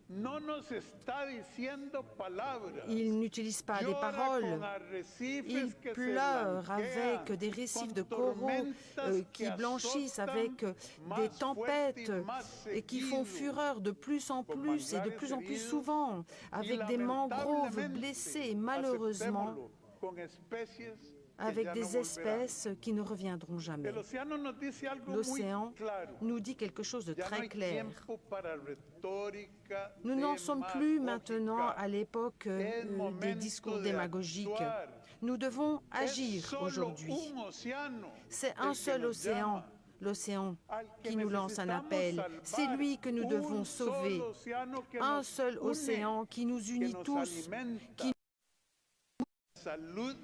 I: No nos está diciendo palabras.
G: Il n'utilise pas des
I: Llora
G: paroles.
I: con arrecifes
G: Il
I: que se
G: pleure
I: blanquean,
G: avec des récifs
I: con
G: de coraux
I: tormentas
G: qui
I: que
G: blanchissent,
I: azotan
G: avec
I: más
G: des
I: fuerte
G: tempêtes
I: y más
G: et qui font
I: seguido,
G: fureur de plus en
I: con
G: plus et de
I: manglares
G: plus en plus
I: heridos,
G: souvent, avec
I: y
G: des mangroves
I: lamentablemente,
G: blessées et malheureusement
I: aceptémoslo, con especies
G: avec des espèces qui ne reviendront jamais.
I: El océano nos dice algo muy
G: L'océan
I: claro.
G: nous dit quelque chose de
I: Ya no
G: très
I: hay
G: clair.
I: tiempo para retórica
G: Nous n'en sommes plus maintenant
I: demagógica.
G: à l'époque
I: Es
G: des
I: momento
G: discours
I: de
G: démagogiques.
I: actuar.
G: Nous devons
I: Es
G: agir
I: solo
G: aujourd'hui.
I: un océano
G: C'est
I: el
G: un
I: que
G: seul
I: nos
G: océan,
I: llama.
G: l'océan
I: Al que
G: qui nous lance un
I: necesitamos
G: appel.
I: salvar.
G: C'est lui que nous devons
I: Un
G: sauver.
I: solo océano que
G: Un
I: nos
G: seul
I: une,
G: océan qui nous
I: que
G: unit
I: nos
G: tous
I: alimenta.
G: qui-
I: Salud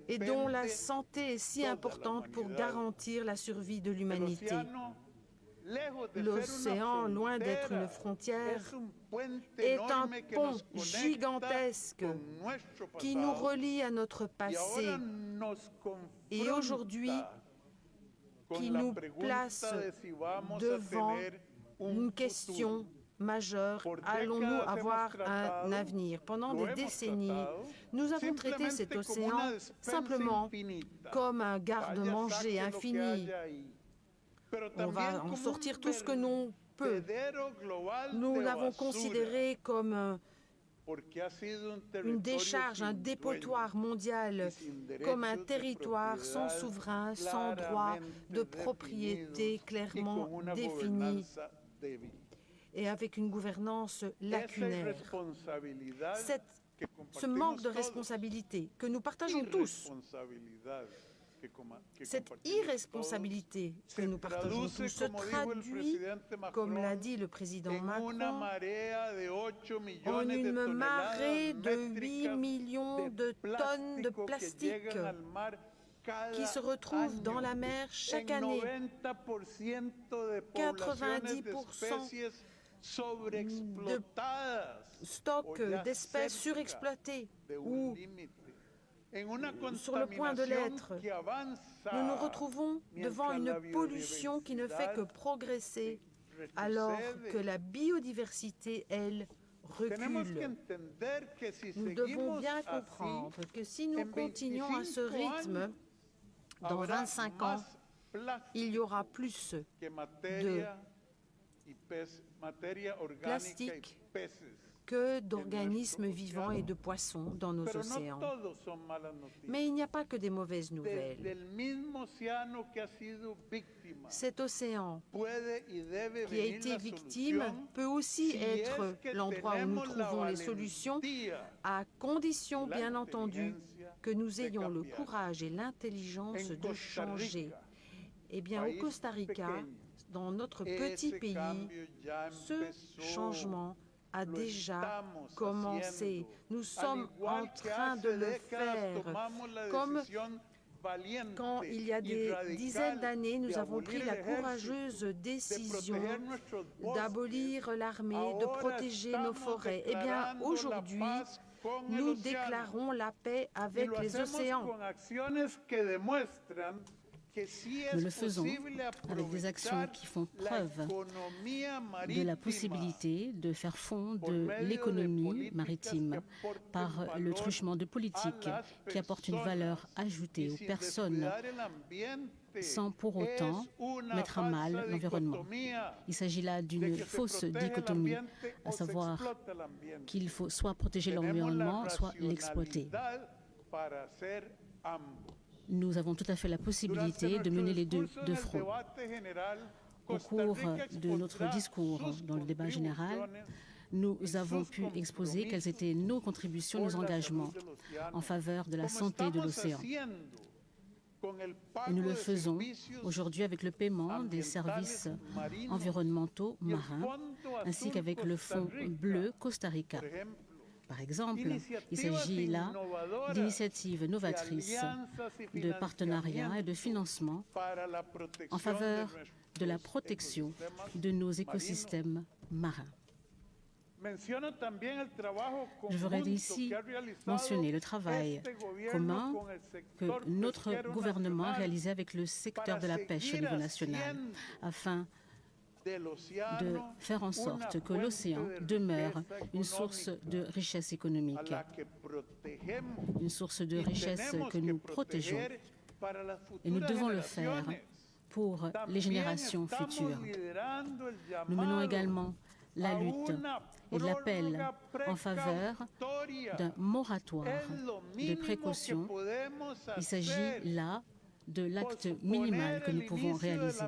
G: et dont la
I: depende
G: santé est si
I: toda la
G: importante pour
I: humanidad.
G: garantir la survie de
I: El
G: l'humanité.
I: océano, lejos de ser
G: L'océan,
I: una
G: loin d'être une
I: frontera,
G: frontière,
I: es un puente
G: est un
I: enorme que
G: pont
I: nos conecta
G: gigantesque
I: con nuestro
G: qui nous
I: pasado.
G: relie à notre
I: Y
G: passé
I: ahora nos
G: et
I: confronta
G: aujourd'hui
I: con
G: qui
I: la
G: nous
I: pregunta
G: place
I: de si vamos a
G: devant
I: tener un
G: une
I: futuro.
G: question majeure.
I: Por
G: Allons-nous
I: décadas
G: avoir
I: hemos
G: un
I: tratado,
G: avenir? Pendant
I: lo
G: des
I: hemos
G: décennies,
I: tratado,
G: nous avons traité cet
I: simplemente como
G: océan
I: una despensa
G: simplement
I: infinita.
G: comme un
I: Vaya,
G: garde-manger
I: saque lo que
G: infini.
I: haya ahí. Pero
G: On va
I: también
G: en
I: como
G: sortir
I: un
G: tout ce que l'on peut.
I: vertedero global
G: Nous
I: de
G: l'avons
I: basura,
G: considéré comme
I: porque ha sido un
G: une
I: territorio
G: décharge, un
I: sin
G: dépotoir
I: dueño
G: mondial,
I: y sin
G: comme un
I: derechos de
G: territoire sans
I: propiedad
G: souverain, sans droit de
I: claramente
G: propriété
I: definidos y
G: clairement
I: con una
G: défini
I: gobernanza débil.
G: et avec une gouvernance
I: Esa
G: lacunaire.
I: irresponsabilidad que
G: Ce
I: compartimos
G: manque de
I: todos,
G: responsabilité que nous partageons tous,
I: irresponsabilidad que
G: cette
I: compartimos
G: irresponsabilité
I: todos,
G: que nous partageons
I: traduce,
G: tous se
I: como dijo el
G: traduit,
I: presidente
G: comme l'a
I: Macron,
G: dit le président
I: en una
G: Macron,
I: marea de 8
G: en
I: millones de
G: une marée
I: toneladas
G: de 8
I: métricas
G: millions de tonnes de
I: plástico que
G: plastique
I: llegan al mar cada
G: qui se retrouvent dans la
I: año.
G: mer chaque
I: En
G: année.
I: 90% de poblaciones de
G: 90%
I: especies sobreexplotadas
G: Stock
I: o ya
G: d'espèces
I: cerca
G: surexploitées
I: de un
G: ou
I: límite. En una
G: sur le point de
I: contaminación
G: l'être.
I: que avanza
G: nous nous retrouvons devant
I: mientras
G: une
I: la
G: pollution qui ne fait que
I: biodiversidad
G: progresser
I: retrocede.
G: alors que la biodiversité, elle,
I: Tenemos que
G: recule.
I: entender que si
G: Nous devons
I: seguimos
G: bien
I: así,
G: comprendre que si nous
I: en
G: continuons à ce
I: 25
G: rythme,
I: años,
G: dans
I: habrá
G: 25 ans,
I: más plástico
G: il y aura plus
I: que materia orgánica
G: plastique
I: y peces.
G: que d'organismes vivants et de poissons dans nos
I: Pero no
G: océans.
I: todos son malas noticias.
G: Mais il n'y a pas que des mauvaises
I: Desde
G: nouvelles.
I: el mismo océano que ha sido víctima,
G: Cet océan
I: puede y debe
G: qui a
I: venir
G: été
I: la
G: victime
I: solución
G: peut aussi
I: si
G: être
I: es que
G: l'endroit où nous
I: tenemos la
G: trouvons les solutions,
I: valentía
G: à condition,
I: y la
G: bien entendu,
I: inteligencia
G: que nous
I: de
G: ayons le
I: cambiar.
G: courage et l'intelligence
I: En
G: de
I: Costa
G: changer.
I: Rica,
G: Eh bien, au
I: país
G: Costa Rica,
I: pequeño,
G: dans notre petit
I: ese
G: pays,
I: cambio ya
G: ce
I: empezó.
G: changement a
I: Lo
G: déjà
I: estamos
G: commencé.
I: haciendo.
G: Nous
I: Al
G: sommes
I: igual
G: en
I: que
G: train de
I: hace
G: le
I: décadas
G: faire.
I: tomamos la
G: Comme
I: decisión valiente
G: quand il y a
I: y
G: des
I: radical
G: dizaines d'années, nous
I: de
G: avons
I: abolir
G: pris
I: el
G: la
I: ejército,
G: courageuse
I: de
G: décision
I: proteger nuestros bosques.
G: d'abolir l'armée, de
I: Ahora
G: protéger nos
I: estamos
G: forêts. Eh bien,
I: declarando
G: aujourd'hui,
I: la paz con el
G: nous
I: océano.
G: déclarons la paix
I: Y
G: avec
I: lo
G: les
I: hacemos
G: océans.
I: con acciones que demuestran que sí es
J: Nous le faisons
I: posible
J: avec des actions
I: aprovechar
J: qui font
I: la
J: preuve
I: economía
J: de
I: marítima
J: la possibilité de faire fond
I: por
J: de
I: medio de
J: l'économie
I: políticas
J: maritime
I: que aporten
J: par le
I: valor
J: truchement de
I: a
J: politiques
I: las
J: qui apportent une
I: personas
J: valeur ajoutée
I: y
J: aux
I: sin
J: personnes
I: descuidar el ambiente.
J: sans pour autant
I: Es una
J: mettre à mal
I: falsa
J: l'environnement.
I: dicotomía
J: Il s'agit là
I: de
J: d'une
I: que se
J: fausse
I: protege el
J: dichotomie,
I: ambiente
J: à
I: o se
J: savoir
I: explota el ambiente.
J: qu'il faut soit protéger
I: Tenemos la
J: l'environnement, soit l'exploiter.
I: racionalidad para hacer ambos.
J: Nous avons tout à fait la possibilité de mener les deux de front. Au cours de notre discours dans le débat général, nous avons pu exposer quelles étaient nos contributions, nos engagements en faveur de la santé de l'océan. Et nous le faisons aujourd'hui avec le paiement des services environnementaux marins, ainsi qu'avec le Fonds bleu Costa Rica. Par exemple, il s'agit là d'initiatives novatrices, de partenariats et de financements en faveur de la protection de nos écosystèmes marins. Je voudrais ici mentionner le travail commun que notre gouvernement a réalisé avec le secteur de la pêche au niveau national afin de faire en sorte que l'océan demeure une source de richesse économique, une source de richesse que nous protégeons. Et nous devons le faire pour les générations futures. Nous menons également la lutte et de l'appel en faveur d'un moratoire de précaution. Il s'agit là de l'acte minimal que nous pouvons réaliser.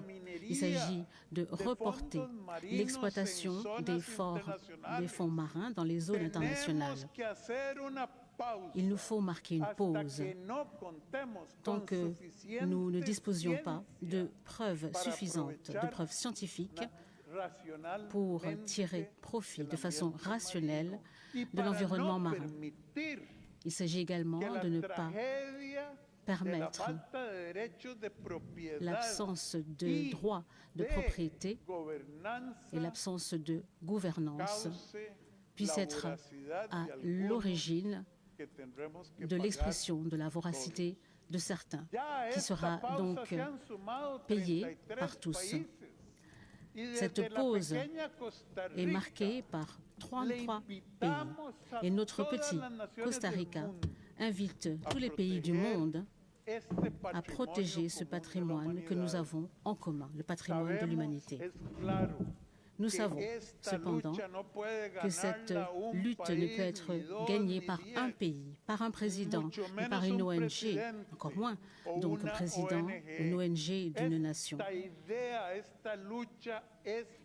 J: Il s'agit de reporter l'exploitation des fonds marins dans les eaux internationales. Il nous faut marquer une pause tant que nous ne disposions pas de preuves suffisantes, de preuves scientifiques pour tirer profit de façon rationnelle de l'environnement marin. Il s'agit également de ne pas permettre l'absence de droit de propriété et l'absence de gouvernance puisse être à l'origine de l'expression de la voracité de certains, qui sera donc payée par tous. Cette pause est marquée par 33 pays et notre petit Costa Rica invite tous les pays du monde à protéger ce patrimoine que nous avons en commun, le patrimoine de l'humanité. Nous savons cependant que cette lutte ne peut être gagnée par un pays, par un président, mais par une ONG, encore moins donc un président, une ONG d'une nation.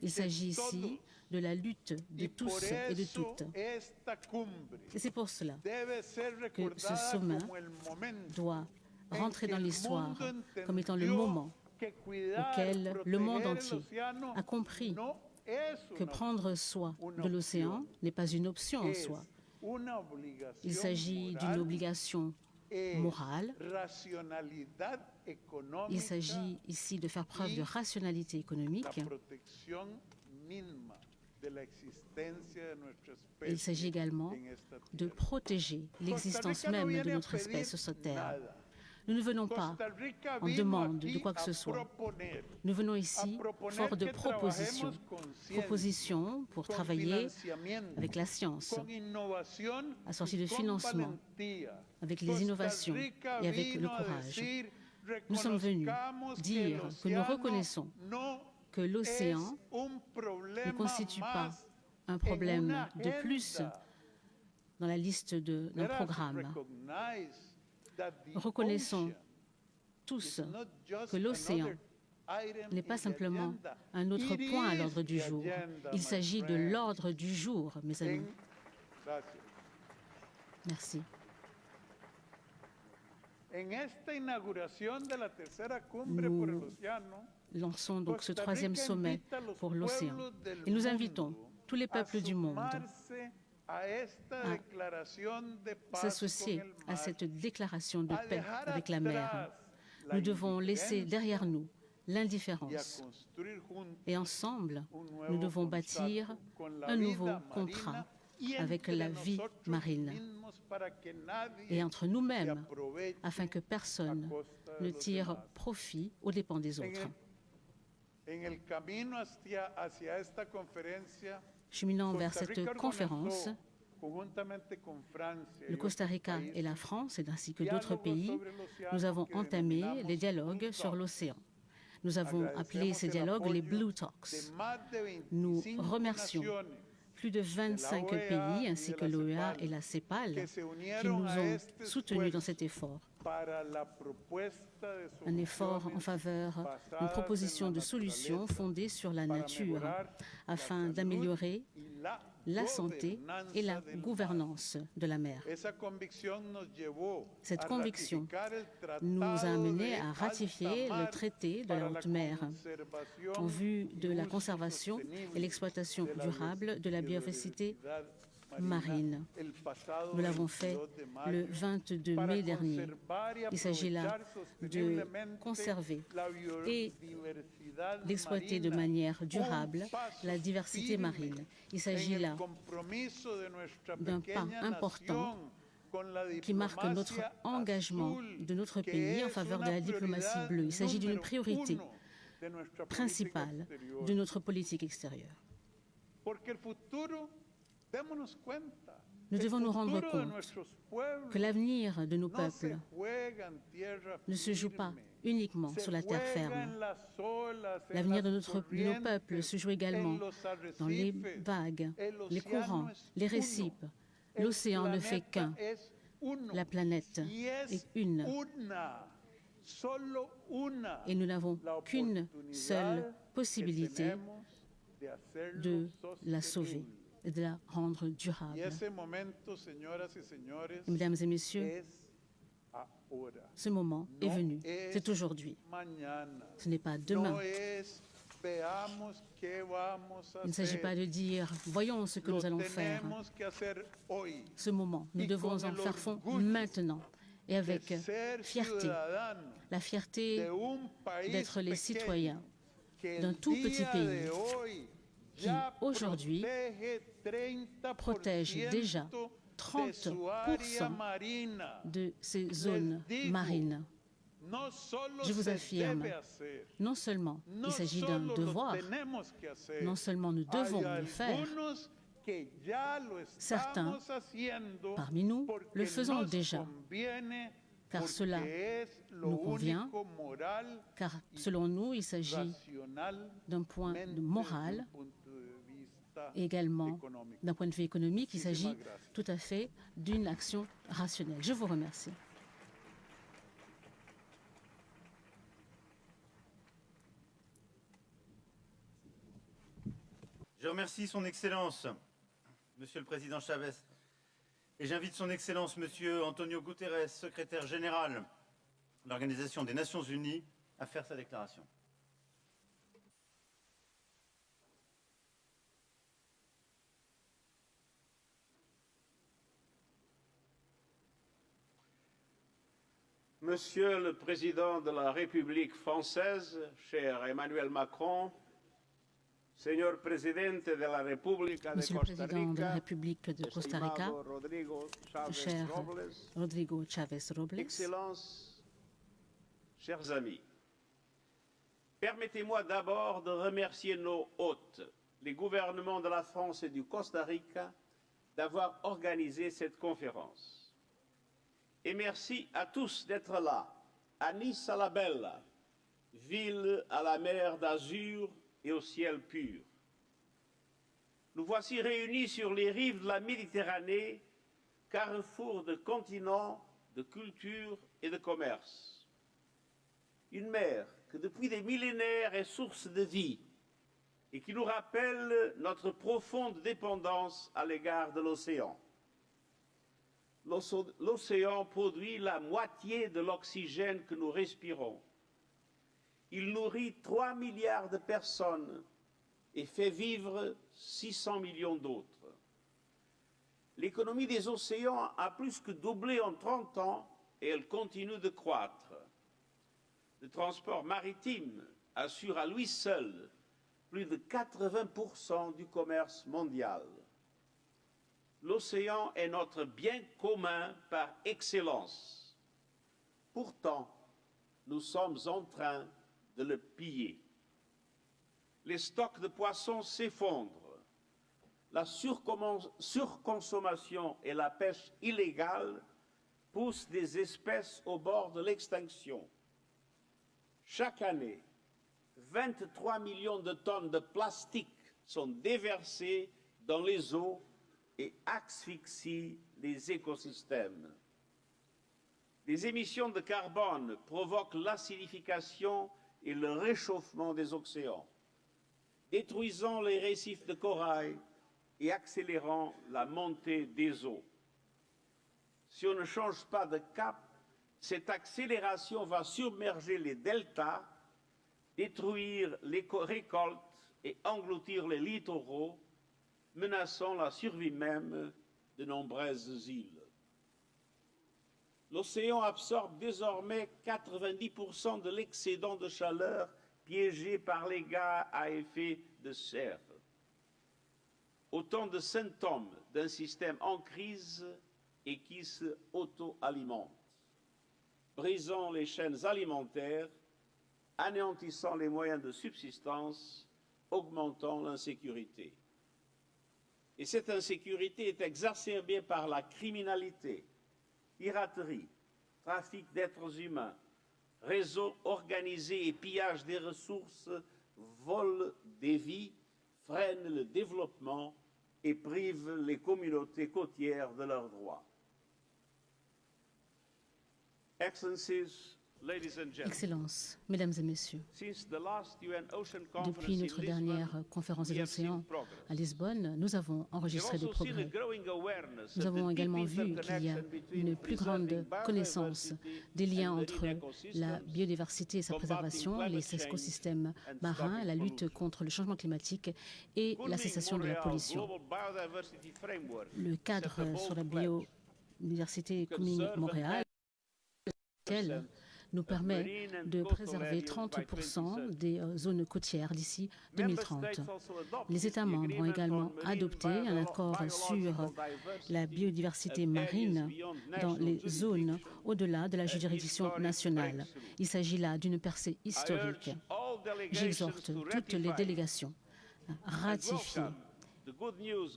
J: Il s'agit ici de la lutte de tous et de toutes. Et c'est pour cela que ce sommet doit rentrer dans l'histoire comme étant le moment auquel le monde entier a compris que prendre soin de l'océan n'est pas une option en soi. Il s'agit d'une obligation morale. Il s'agit ici de faire preuve de rationalité économique. Il s'agit également de protéger l'existence même de notre espèce sur Terre. Nous ne venons pas en demande de quoi que ce soit. Nous venons ici fort de propositions. Propositions pour travailler avec la science, assorties de financement, avec les innovations et avec le courage. Nous sommes venus dire que nous reconnaissons que l'océan ne constitue pas un problème de plus dans la liste d'un programme. Reconnaissons tous que l'océan n'est pas simplement un autre point à l'ordre du jour. Il s'agit de l'ordre du jour, mes amis. Merci. Nous lançons donc ce troisième sommet pour l'océan et nous invitons tous les peuples du monde à s'associer à cette déclaration de paix avec la mer. Nous devons laisser derrière nous l'indifférence et ensemble, nous devons bâtir un nouveau contrat avec la vie marine et entre nous-mêmes afin que personne ne tire profit aux dépens des autres. Cheminant vers cette conférence, le Costa Rica et la France, ainsi que d'autres pays, nous avons entamé les dialogues sur l'océan. Nous avons appelé ces dialogues les Blue Talks. Nous remercions plus de 25 pays, ainsi que l'OEA et la CEPAL, qui nous ont soutenus dans cet effort. Un effort en faveur d'une proposition de solution fondée sur la nature, afin d'améliorer la santé et la gouvernance de la mer. Cette conviction nous a amenés à ratifier le traité de la haute mer en vue de la conservation et l'exploitation durable de la biodiversité marine. Nous l'avons fait le 22 mai dernier. Il s'agit là de conserver et d'exploiter de manière durable la diversité marine. Il s'agit là d'un pas important qui marque notre engagement de notre pays en faveur de la diplomatie bleue. Il s'agit d'une priorité principale de notre politique extérieure. Nous devons nous rendre compte que l'avenir de nos peuples ne se joue pas uniquement sur la terre ferme. L'avenir de nos peuples se joue également dans les vagues, les courants, les récifs. L'océan ne fait qu'un. La planète est une. Et nous n'avons qu'une seule possibilité de la sauver et de la rendre durable. Mesdames et messieurs, ce moment est venu. C'est aujourd'hui. Ce n'est pas demain. Il ne s'agit pas de dire « voyons ce que nous allons faire ». Ce moment, nous devons en faire fond maintenant et avec fierté. La fierté d'être les citoyens d'un tout petit pays qui, aujourd'hui, protège déjà 30% de ces zones marines. Je vous affirme, non seulement il s'agit d'un devoir, non seulement nous devons le faire, certains parmi nous le faisons déjà, car cela nous convient, car selon nous, il s'agit d'un point de morale et également d'un point de vue économique, il s'agit tout à fait d'une action rationnelle. Je vous remercie.
H: Je remercie son Excellence, Monsieur le Président Chavez, et j'invite son Excellence, Monsieur Antonio Guterres, secrétaire général de l'Organisation des Nations Unies, à faire sa déclaration.
A: Monsieur le Président de la République française, cher Emmanuel Macron, Señor Presidente de la República de
J: Monsieur le
A: Costa
J: Président de la
A: Rica,
J: République de Costa Rica,
A: estimado Rodrigo Chávez
J: cher
A: Robles,
J: Rodrigo Chávez Robles,
A: Excellences, chers amis, permettez-moi d'abord de remercier nos hôtes, les gouvernements de la France et du Costa Rica, d'avoir organisé cette conférence. Et merci à tous d'être là, à Nice à la Belle, ville à la mer d'azur et au ciel pur. Nous voici réunis sur les rives de la Méditerranée, carrefour de continents, de culture et de commerce. Une mer que depuis des millénaires est source de vie et qui nous rappelle notre profonde dépendance à l'égard de l'océan. L'océan produit la moitié de l'oxygène que nous respirons. Il nourrit 3 milliards de personnes et fait vivre 600 millions d'autres. L'économie des océans a plus que doublé en 30 ans et elle continue de croître. Le transport maritime assure à lui seul plus de 80% du commerce mondial. L'océan est notre bien commun par excellence. Pourtant, nous sommes en train de le piller. Les stocks de poissons s'effondrent. La surconsommation et la pêche illégale poussent des espèces au bord de l'extinction. Chaque année, 23 millions de tonnes de plastique sont déversées dans les eaux et asphyxient les écosystèmes. Les émissions de carbone provoquent l'acidification et le réchauffement des océans, détruisant les récifs de corail et accélérant la montée des eaux. Si on ne change pas de cap, cette accélération va submerger les deltas, détruire les récoltes et engloutir les littoraux, menaçant la survie même de nombreuses îles. L'océan absorbe désormais 90% de l'excédent de chaleur piégé par les gaz à effet de serre. Autant de symptômes d'un système en crise et qui se auto-alimente, brisant les chaînes alimentaires, anéantissant les moyens de subsistance, augmentant l'insécurité. Et cette insécurité est exacerbée par la criminalité, piraterie, trafic d'êtres humains, réseaux organisés et pillage des ressources, volent des vies, freinent le développement et privent les communautés côtières de leurs droits. Excellencies, ladies and gentlemen,
J: Excellences, Mesdames et Messieurs,
A: since the last UN Ocean Conference
J: depuis notre
A: in
J: dernière
A: Lisbon,
J: conférence des
A: we have seen
J: océans
A: progress.
J: à Lisbonne, nous avons
A: We have
J: enregistré des
A: also seen a
J: progrès.
A: growing awareness
J: Nous
A: of
J: avons
A: the
J: également
A: deep
J: vu qu'il y a
A: interconnection between
J: une plus grande
A: preserving
J: connaissance
A: biodiversity
J: des liens
A: and
J: entre
A: marine
J: la
A: ecosystems,
J: biodiversité et sa
A: combating
J: préservation,
A: climate
J: les
A: change
J: écosystèmes
A: and
J: marins,
A: stopping
J: la lutte
A: pollution.
J: contre le changement climatique et la cessation de la pollution. Le cadre sur la biodiversité Kunming-Montréal nous permet de préserver 30% des zones côtières d'ici 2030. Les États membres ont également adopté un accord sur la biodiversité marine dans les zones au-delà de la juridiction nationale. Il s'agit là d'une percée historique. J'exhorte toutes les délégations à ratifier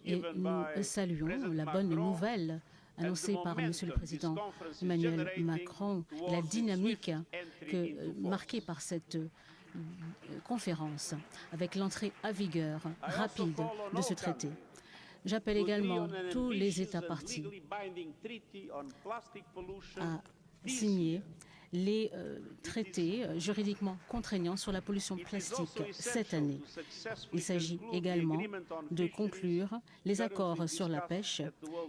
J: et nous saluons la bonne nouvelle annoncée par M. le Président Emmanuel Macron, la dynamique marquée par cette conférence, avec l'entrée à vigueur rapide de ce traité. J'appelle également tous les États partis à signer les traités juridiquement contraignants sur la pollution plastique cette année. Il s'agit également de conclure les accords sur la pêche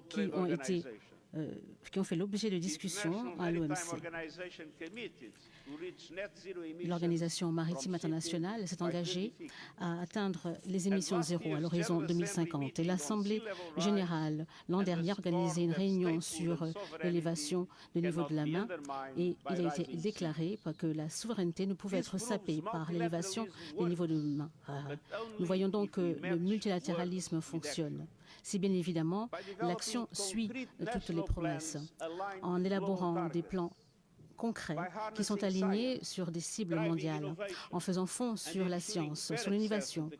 J: qui ont fait l'objet de discussions à l'OMC. L'Organisation maritime internationale s'est engagée à atteindre les émissions zéro à l'horizon 2050. Et l'Assemblée générale, l'an dernier, a organisé une réunion sur l'élévation du niveau de la mer et il a été déclaré que la souveraineté ne pouvait être sapée par l'élévation du niveau de la mer. Nous voyons donc que le multilatéralisme fonctionne. Si bien évidemment, l'action suit toutes les promesses en élaborant des plans concrets qui sont alignés sur des cibles mondiales, en faisant fond sur la science, sur l'innovation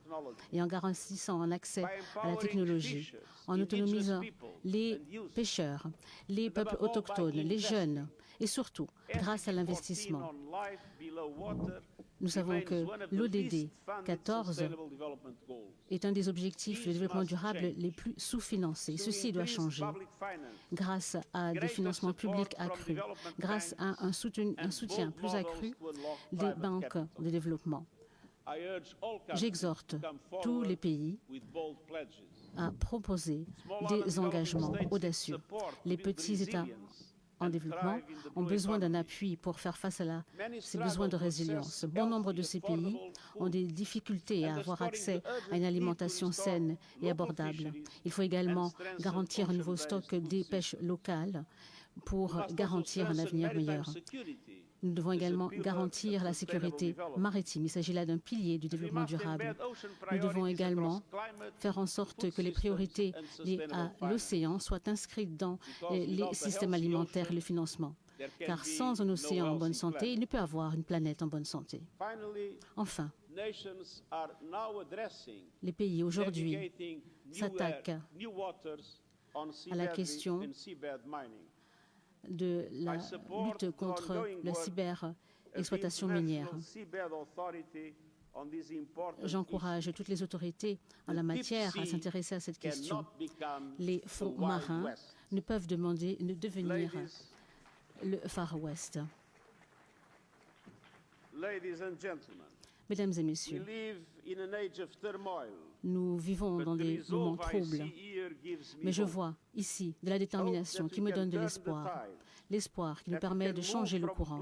J: et en garantissant un accès à la technologie, en autonomisant les pêcheurs, les peuples autochtones, les jeunes et surtout grâce à l'investissement. Nous savons que l'ODD 14 est un des objectifs de développement durable les plus sous-financés. Ceci doit changer grâce à des financements publics accrus, grâce à un soutien plus accru des banques de développement. J'exhorte tous les pays à proposer des engagements audacieux. Les petits États en développement ont besoin d'un appui pour faire face à ces besoins de résilience. Bon nombre de ces pays ont des difficultés à avoir accès à une alimentation saine et abordable. Il faut également garantir un nouveau stock des pêches locales pour garantir un avenir meilleur. Nous devons également garantir la sécurité maritime. Il s'agit là d'un pilier du développement durable. Nous devons également faire en sorte que les priorités liées à l'océan soient inscrites dans les systèmes alimentaires et le financement. Car sans un océan en bonne santé, il ne peut y avoir une planète en bonne santé. Enfin, les pays aujourd'hui s'attaquent à la question de la lutte contre la cyber-exploitation minière. J'encourage toutes les autorités en la matière à s'intéresser à cette question. Les fonds marins ne peuvent devenir le Far West. Mesdames et Messieurs, nous vivons dans des moments troubles, mais je vois ici de la détermination qui me donne de l'espoir. L'espoir qui nous permet de changer le courant.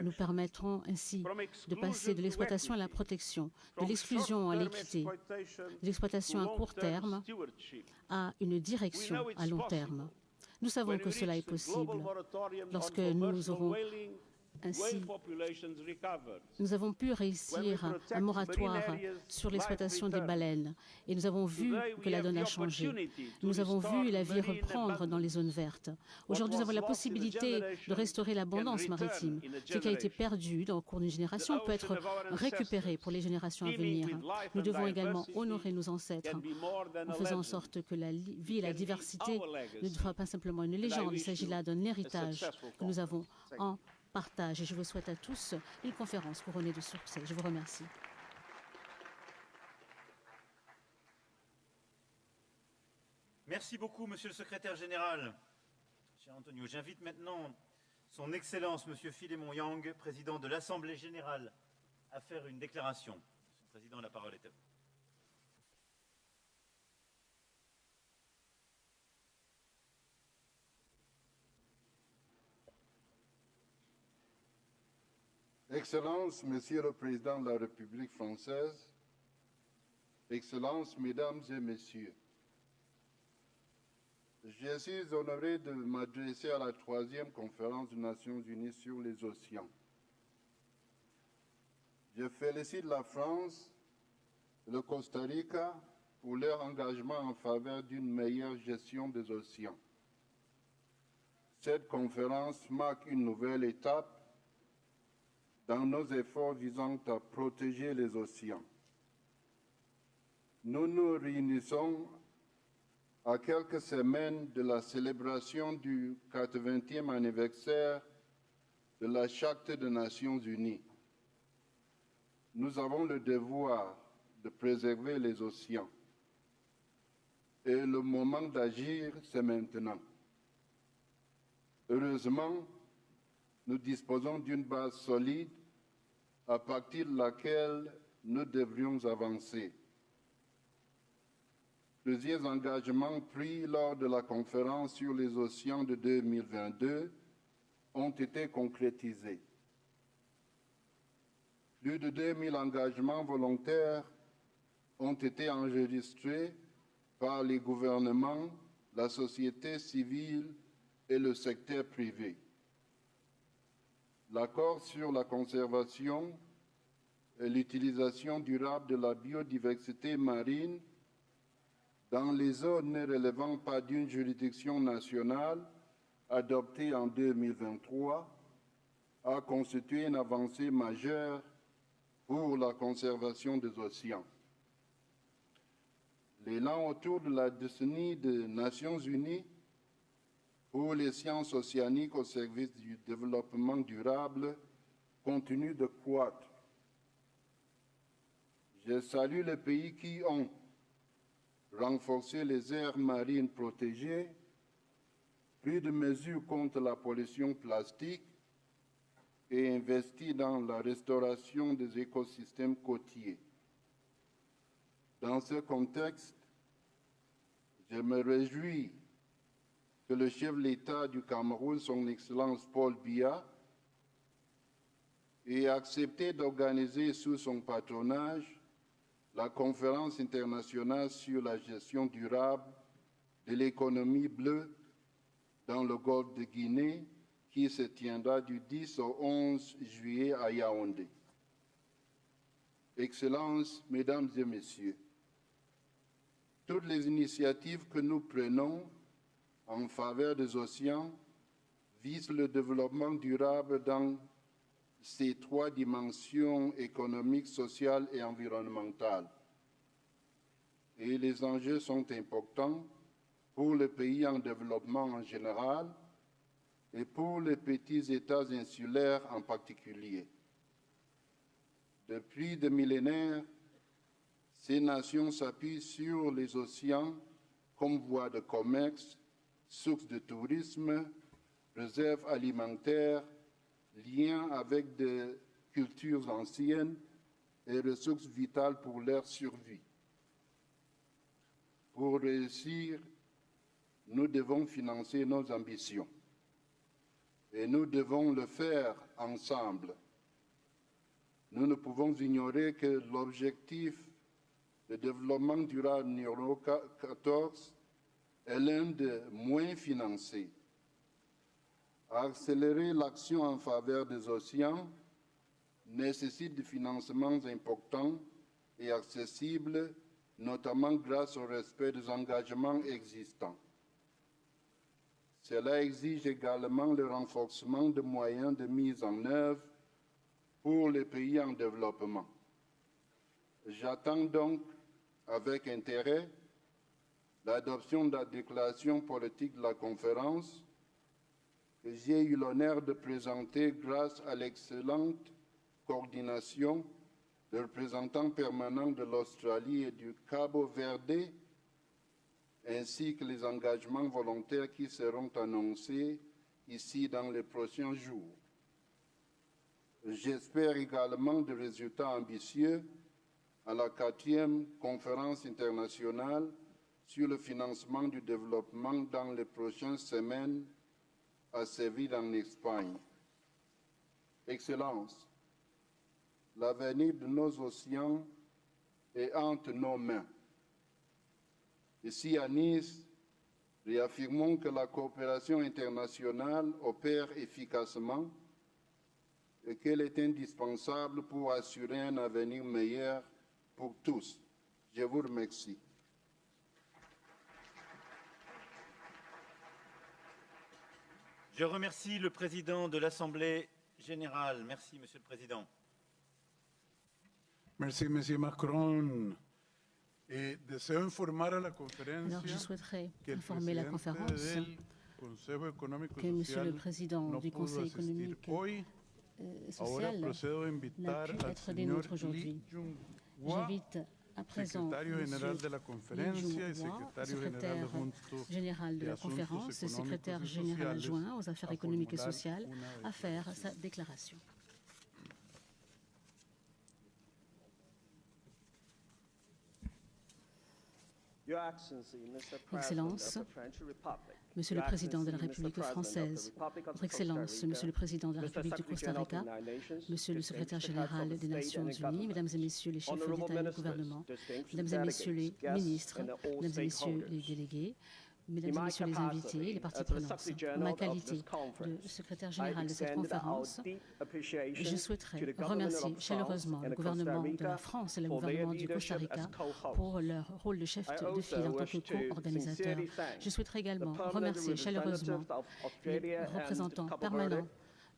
J: Nous permettrons ainsi de passer de l'exploitation à la protection, de l'exclusion à l'équité, de l'exploitation à court terme à une direction à long terme. Nous savons que cela est possible lorsque nous aurons Ainsi, nous avons pu réussir un moratoire sur l'exploitation des baleines et nous avons vu que la donne a changé. Nous avons vu la vie reprendre dans les zones vertes. Aujourd'hui, nous avons la possibilité de restaurer l'abondance maritime. Ce qui a été perdu au cours d'une génération peut être récupéré pour les générations à venir. Nous devons également honorer nos ancêtres en faisant en sorte que la vie et la diversité ne soient pas simplement une légende. Il s'agit là d'un héritage que nous avons en partage. Et je vous souhaite à tous une conférence couronnée de succès. Je vous remercie.
H: Merci beaucoup, Monsieur le Secrétaire général. Cher Antonio, j'invite maintenant Son Excellence, Monsieur Philémon Yang, président de l'Assemblée générale, à faire une déclaration. Monsieur le Président, la parole est à vous.
K: Excellences, Monsieur le Président de la République française, Excellences, Mesdames et Messieurs, je suis honoré de m'adresser à la 3e conférence des Nations Unies sur les océans. Je félicite la France et le Costa Rica pour leur engagement en faveur d'une meilleure gestion des océans. Cette conférence marque une nouvelle étape dans nos efforts visant à protéger les océans. Nous nous réunissons à quelques semaines de la célébration du 80e anniversaire de la Charte des Nations Unies. Nous avons le devoir de préserver les océans. Et le moment d'agir, c'est maintenant. Heureusement, nous disposons d'une base solide à partir de laquelle nous devrions avancer. Plusieurs engagements pris lors de la conférence sur les océans de 2022 ont été concrétisés. Plus de 2000 engagements volontaires ont été enregistrés par les gouvernements, la société civile et le secteur privé. L'accord sur la conservation et l'utilisation durable de la biodiversité marine dans les zones ne relevant pas d'une juridiction nationale, adopté en 2023, a constitué une avancée majeure pour la conservation des océans. L'élan autour de la décennie des Nations Unies pour les sciences océaniques au service du développement durable continue de croître. Je salue les pays qui ont renforcé les aires marines protégées, pris de mesures contre la pollution plastique et investi dans la restauration des écosystèmes côtiers. Dans ce contexte, je me réjouis que le chef de l'État du Cameroun, son Excellence Paul Biya, ait accepté d'organiser sous son patronage la conférence internationale sur la gestion durable de l'économie bleue dans le golfe de Guinée, qui se tiendra du 10 au 11 juillet à Yaoundé. Excellences, Mesdames et Messieurs, toutes les initiatives que nous prenons en faveur des océans visent le développement durable dans ces 3 dimensions économiques, sociales et environnementales. Et les enjeux sont importants pour les pays en développement en général et pour les petits États insulaires en particulier. Depuis des millénaires, ces nations s'appuient sur les océans comme voie de commerce, source de tourisme, réserves alimentaires, liens avec des cultures anciennes et ressources vitales pour leur survie. Pour réussir, nous devons financer nos ambitions et nous devons le faire ensemble. Nous ne pouvons ignorer que l'objectif de développement durable numéro 14 est l'un des moins financés. Accélérer l'action en faveur des océans nécessite des financements importants et accessibles, notamment grâce au respect des engagements existants. Cela exige également le renforcement des moyens de mise en œuvre pour les pays en développement. J'attends donc avec intérêt l'adoption de la déclaration politique de la conférence que j'ai eu l'honneur de présenter grâce à l'excellente coordination des représentants permanents de l'Australie et du Cabo Verde, ainsi que les engagements volontaires qui seront annoncés ici dans les prochains jours. J'espère également des résultats ambitieux à la 4e conférence internationale sur le financement du développement dans les prochaines semaines à Séville en Espagne. Excellences, l'avenir de nos océans est entre nos mains. Ici à Nice, réaffirmons que la coopération internationale opère efficacement et qu'elle est indispensable pour assurer un avenir meilleur pour tous. Je vous remercie.
H: Je remercie le président de l'Assemblée générale. Merci, Monsieur le Président.
I: Merci, Monsieur Macron. Et deseo informar a la conferencia
J: Alors, je souhaiterais
I: que el
J: informer la conférence
I: presidente del Consejo Económico y
J: que Monsieur le
I: Social
J: Président
I: no
J: du
I: pudo
J: Conseil
I: asistir
J: économique
I: hoy.
J: et
I: Ahora
J: social
I: procedo a
J: n'a
I: invitar
J: pu
I: al
J: être des
I: señor
J: nôtres aujourd'hui.
I: Li Junhua,
J: J'invite à présent
I: secretario general de la
J: M.
I: conferencia y
J: Junhua,
I: secretario general
J: secrétaire
I: adjunto
J: général de
I: de
J: la
I: Asuntos
J: conférence et
I: Económicos
J: secrétaire
I: y
J: général
I: Sociales,
J: adjoint aux affaires
I: a
J: économiques et
I: formular
J: sociales,
I: una
J: à faire
I: declaración.
J: sa déclaration. Excellence, Monsieur le Président de la République française, Votre Excellence, Monsieur le Président de la République du Costa Rica, Monsieur le Secrétaire général des Nations Unies, Mesdames et Messieurs les chefs d'État et de gouvernement, Mesdames et Messieurs les ministres, Mesdames et Messieurs les délégués, Mesdames et Messieurs les invités, les parties prenantes, en ma qualité de secrétaire général de cette conférence, je souhaiterais remercier chaleureusement le gouvernement de la France et le gouvernement du Costa Rica pour leur rôle de chef de file en tant que co-organisateur. Je souhaiterais également remercier chaleureusement les représentants permanents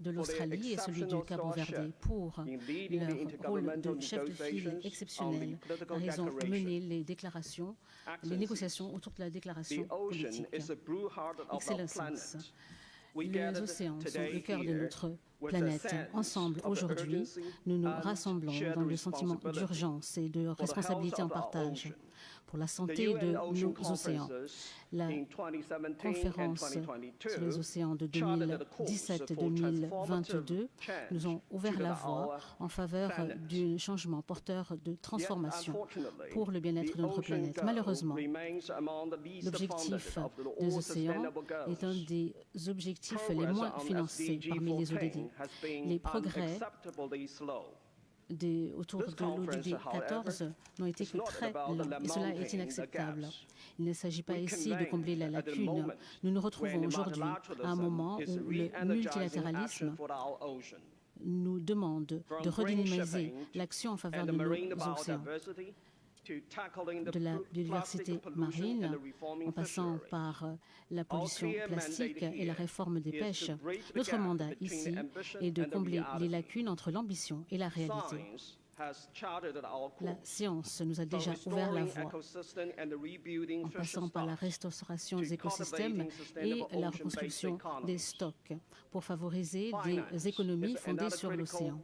J: de l'Australie et celui du Cabo Verde pour leur rôle de chef de file exceptionnel, car ils ont mené les déclarations, les négociations autour de la déclaration politique. Excellences, les océans sont le cœur de notre planète. Ensemble, aujourd'hui, nous nous rassemblons dans le sentiment d'urgence et de responsabilité en partage pour la santé de nos océans. La conférence sur les océans de 2017-2022 nous ont ouvert la voie en faveur d'un changement porteur de transformation pour le bien-être de notre planète. Malheureusement, l'objectif des océans est un des objectifs les moins financés parmi les ODD. Les progrès autour de l'ODD 14 n'ont été que très lents, et cela est inacceptable. Il ne s'agit pas ici de combler la lacune. Nous nous retrouvons aujourd'hui à un moment où le multilatéralisme nous demande de redynamiser l'action en faveur de nos océans, de la biodiversité marine, en passant par la pollution plastique et la réforme des pêches. Notre mandat ici est de combler les lacunes entre l'ambition et la réalité. La science nous a déjà ouvert la voie en passant par la restauration des écosystèmes et la reconstruction des stocks pour favoriser des économies fondées sur l'océan.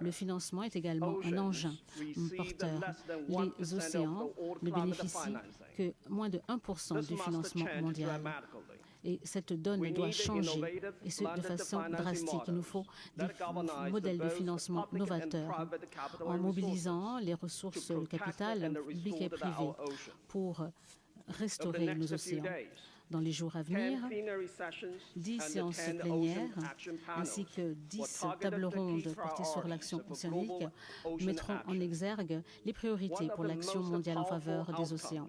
J: Le financement est également un engin porteur. Les océans ne bénéficient que moins de 1% du financement mondial. Et cette donne doit changer, et ce de façon drastique. Il nous faut des modèles de financement novateurs en mobilisant les ressources, le capital public et privé pour restaurer nos océans. dans les jours à venir, 10 séances plénières ainsi que 10 tables rondes portées sur l'action océanique mettront en exergue les priorités pour l'action mondiale en faveur des océans.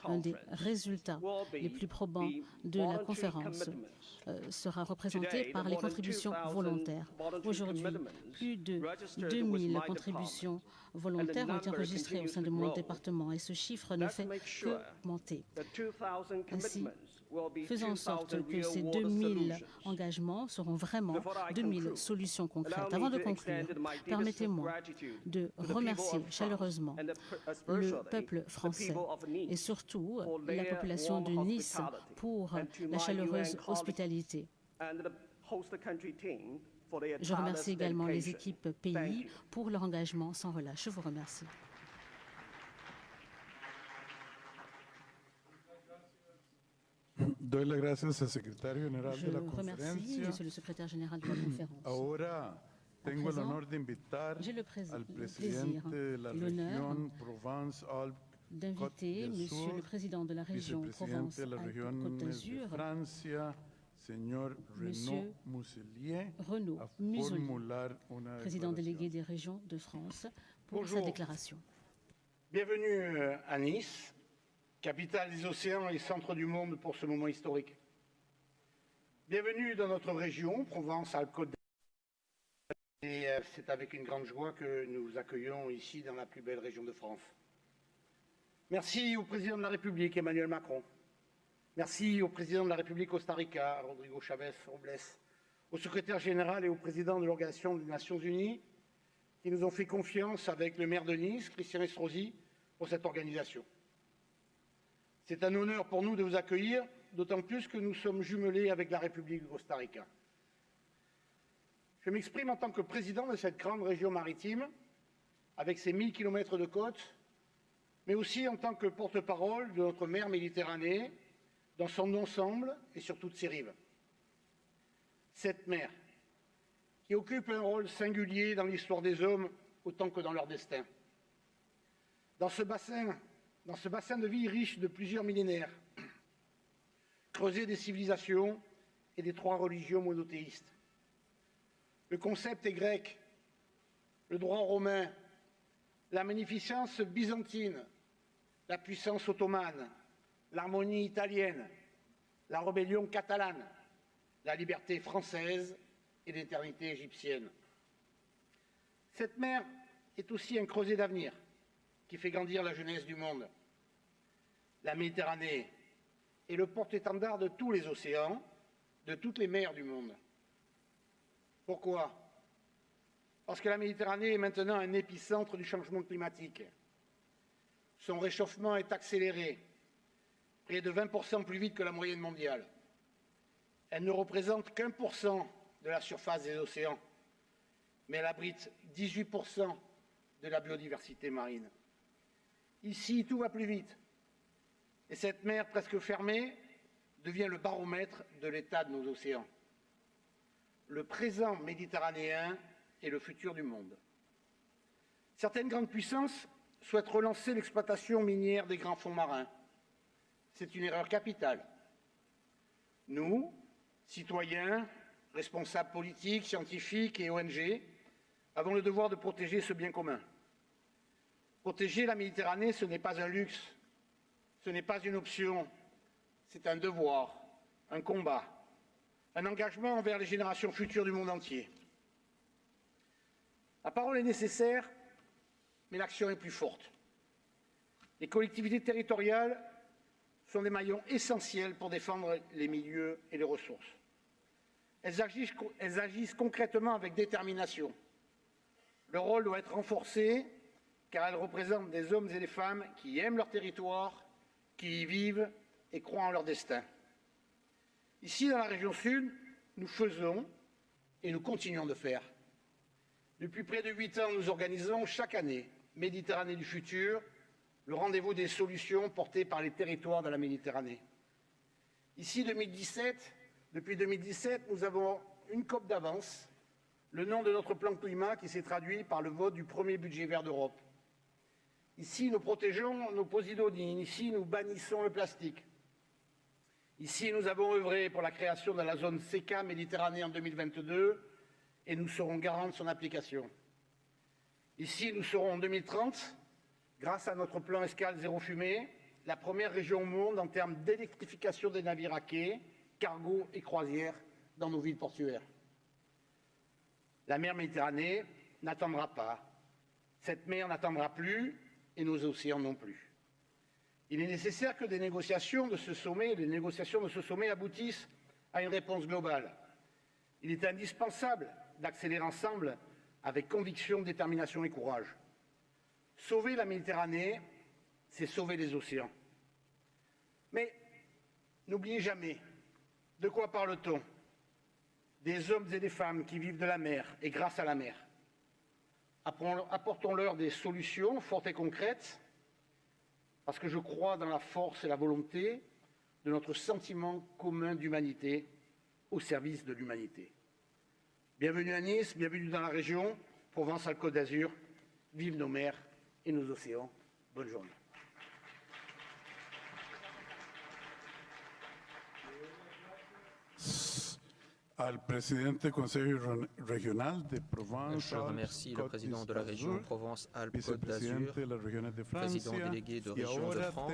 J: Un des résultats les plus probants de la conférence sera représenté par les contributions volontaires. Aujourd'hui, plus de 2000 contributions volontaires ont été enregistrées au sein de mon département et ce chiffre ne fait qu'augmenter. Ainsi, faisons en sorte que ces 2000 engagements seront vraiment 2000 solutions concrètes. Avant de conclure, permettez-moi de remercier chaleureusement le peuple français et surtout la population de Nice pour la chaleureuse hospitalité. Je remercie également les équipes pays pour leur engagement sans relâche. Je vous remercie.
I: Doy las gracias al secretario general de la
J: Je remercie,
I: conferencia.
J: Monsieur le secrétaire général de la conférence.
I: Ahora tengo el
J: présent,
I: honor de invitar
J: j'ai le
I: al
J: plaisir
I: presidente de la
J: et l'honneur
I: región Provence-Alpes
J: d'inviter Monsieur le président de la région
I: vicepresidente de la
J: Provence-Alpes-Côte
I: región de
J: d'Azur,
I: Francia, señor
J: Monsieur
I: Renaud Muselier,
J: Renaud
I: a
J: Muselier,
I: formular una
J: président
I: declaración.
J: délégué des régions de France, pour
L: Bonjour.
J: sa déclaration.
L: Bienvenue à Nice, capitale des océans et centre du monde pour ce moment historique. Bienvenue dans notre région, Provence-Alpes-Côte d'Azur. Et c'est avec une grande joie que nous vous accueillons ici dans la plus belle région de France. Merci au président de la République, Emmanuel Macron. Merci au président de la République Costa Rica, Rodrigo Chavez Robles, au secrétaire général et au président de l'Organisation des Nations Unies, qui nous ont fait confiance avec le maire de Nice, Christian Estrosi, pour cette organisation. C'est un honneur pour nous de vous accueillir, d'autant plus que nous sommes jumelés avec la République du Costa Rica. Je m'exprime en tant que président de cette grande région maritime, avec ses 1000 km de côte, mais aussi en tant que porte-parole de notre mer Méditerranée, dans son ensemble et sur toutes ses rives. Cette mer, qui occupe un rôle singulier dans l'histoire des hommes autant que dans leur destin. Dans ce bassin de vie riche de plusieurs millénaires, creuset des civilisations et des 3 religions monothéistes. Le concept est grec, le droit romain, la magnificence byzantine, la puissance ottomane, l'harmonie italienne, la rébellion catalane, la liberté française et l'éternité égyptienne. Cette mer est aussi un creuset d'avenir qui fait grandir la jeunesse du monde. La Méditerranée est le porte-étendard de tous les océans, de toutes les mers du monde. Pourquoi? Parce que la Méditerranée est maintenant un épicentre du changement climatique. Son réchauffement est accéléré, près de 20% plus vite que la moyenne mondiale. Elle ne représente qu'1% de la surface des océans, mais elle abrite 18% de la biodiversité marine. Ici, tout va plus vite. Et cette mer presque fermée devient le baromètre de l'état de nos océans. Le présent méditerranéen est le futur du monde. Certaines grandes puissances souhaitent relancer l'exploitation minière des grands fonds marins. C'est une erreur capitale. Nous, citoyens, responsables politiques, scientifiques et ONG, avons le devoir de protéger ce bien commun. Protéger la Méditerranée, ce n'est pas un luxe, ce n'est pas une option, c'est un devoir, un combat, un engagement envers les générations futures du monde entier. La parole est nécessaire, mais l'action est plus forte. Les collectivités territoriales sont des maillons essentiels pour défendre les milieux et les ressources. Elles agissent concrètement avec détermination. Leur rôle doit être renforcé car elles représentent des hommes et des femmes qui aiment leur territoire, qui y vivent et croient en leur destin. Ici, dans la région sud, nous faisons et nous continuons de faire. Depuis près de 8 ans, nous organisons chaque année Méditerranée du futur, le rendez-vous des solutions portées par les territoires de la Méditerranée. Ici, depuis 2017, nous avons une COP d'avance, le nom de notre plan climat qui s'est traduit par le vote du premier budget vert d'Europe. Ici, nous protégeons nos posidonies, ici, nous bannissons le plastique. Ici, nous avons œuvré pour la création de la zone CECA Méditerranée en 2022 et nous serons garants de son application. Ici, nous serons en 2030, grâce à notre plan escale zéro fumée, la première région au monde en termes d'électrification des navires à quai, cargo et croisières dans nos villes portuaires. La mer Méditerranée n'attendra pas. Cette mer n'attendra plus et nos océans non plus. Il est nécessaire que les négociations de ce sommet aboutissent à une réponse globale. Il est indispensable d'accélérer ensemble avec conviction, détermination et courage. Sauver la Méditerranée, c'est sauver les océans. Mais n'oubliez jamais, de quoi parle-t-on? Des hommes et des femmes qui vivent de la mer et grâce à la mer. Apportons-leur des solutions fortes et concrètes, parce que je crois dans la force et la volonté de notre sentiment commun d'humanité au service de l'humanité. Bienvenue à Nice, bienvenue dans la région, Provence-Alpes-Côte d'Azur. Vive nos mers et nos océans. Bonne journée.
I: Al presidente del Consejo Regional de Provence.
C: Je remercie le président de la région Provence-Alpes-Côte d'Azur, président délégué de région de France.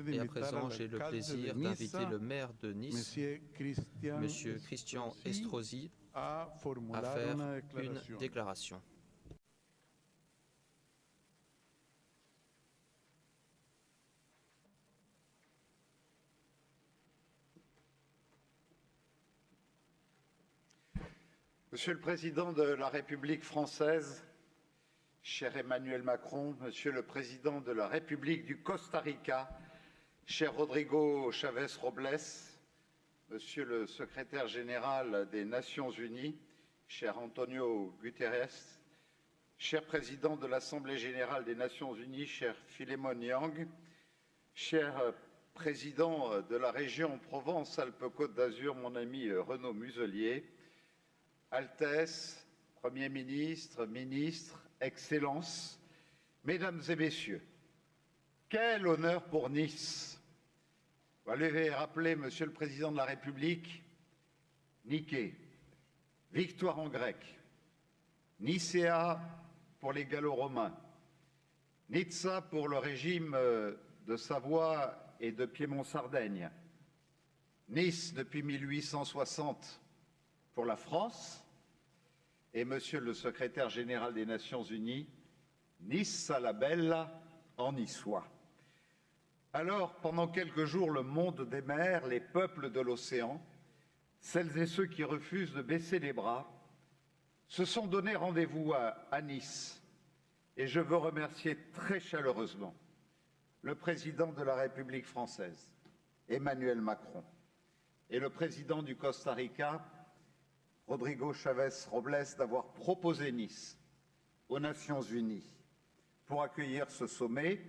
C: Et à présent, j'ai le plaisir d'inviter le maire de Nice, M. Christian Estrosi, à faire une déclaration.
M: Monsieur le Président de la République française, cher Emmanuel Macron, Monsieur le Président de la République du Costa Rica, cher Rodrigo Chavez Robles, Monsieur le Secrétaire général des Nations Unies, cher Antonio Guterres, cher Président de l'Assemblée générale des Nations Unies, cher Philémon Yang, cher Président de la région Provence-Alpes-Côte d'Azur, mon ami Renaud Muselier, Altesse, Premier ministre, ministres, Excellences, Mesdames et Messieurs, quel honneur pour Nice. Vous l'avez rappelé, Monsieur le Président de la République, Nike, victoire en grec, Nicéa pour les Gallo-Romains, Nizza pour le régime de Savoie et de Piémont-Sardaigne, Nice depuis 1860 pour la France, et Monsieur le Secrétaire général des Nations Unies, Nice à la belle en niçois. Alors, pendant quelques jours, le monde des mers, les peuples de l'océan, celles et ceux qui refusent de baisser les bras, se sont donné rendez-vous à Nice. Et je veux remercier très chaleureusement le président de la République française, Emmanuel Macron, et le président du Costa Rica, Rodrigo Chavez Robles, d'avoir proposé Nice aux Nations Unies pour accueillir ce sommet.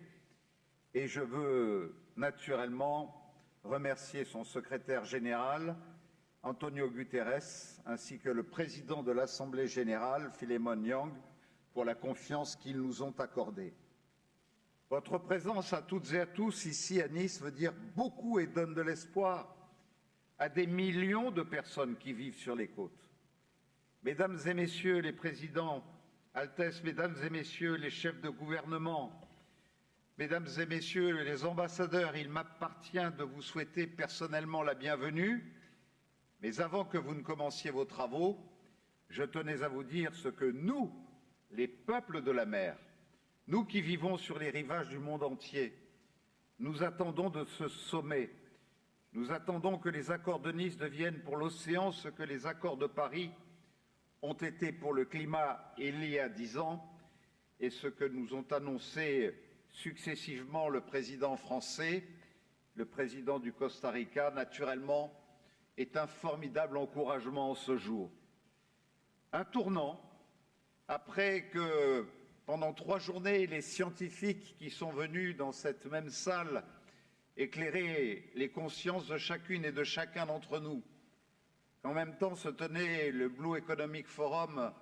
M: Et je veux naturellement remercier son secrétaire général, Antonio Guterres, ainsi que le président de l'Assemblée générale, Philémon Yang, pour la confiance qu'ils nous ont accordée. Votre présence à toutes et à tous ici à Nice veut dire beaucoup et donne de l'espoir à des millions de personnes qui vivent sur les côtes. Mesdames et Messieurs les présidents, Altesse, Mesdames et Messieurs les chefs de gouvernement, Mesdames et Messieurs les ambassadeurs, il m'appartient de vous souhaiter personnellement la bienvenue, mais avant que vous ne commenciez vos travaux, je tenais à vous dire ce que nous, les peuples de la mer, nous qui vivons sur les rivages du monde entier, nous attendons de ce sommet. Nous attendons que les accords de Nice deviennent pour l'océan ce que les accords de Paris ont été pour le climat il y a 10 ans et ce que nous ont annoncé successivement le président français, le président du Costa Rica, naturellement, est un formidable encouragement en ce jour. Un tournant, après que pendant 3 journées, les scientifiques qui sont venus dans cette même salle éclairer les consciences de chacune et de chacun d'entre nous. En même temps se tenait le Blue Economic Forum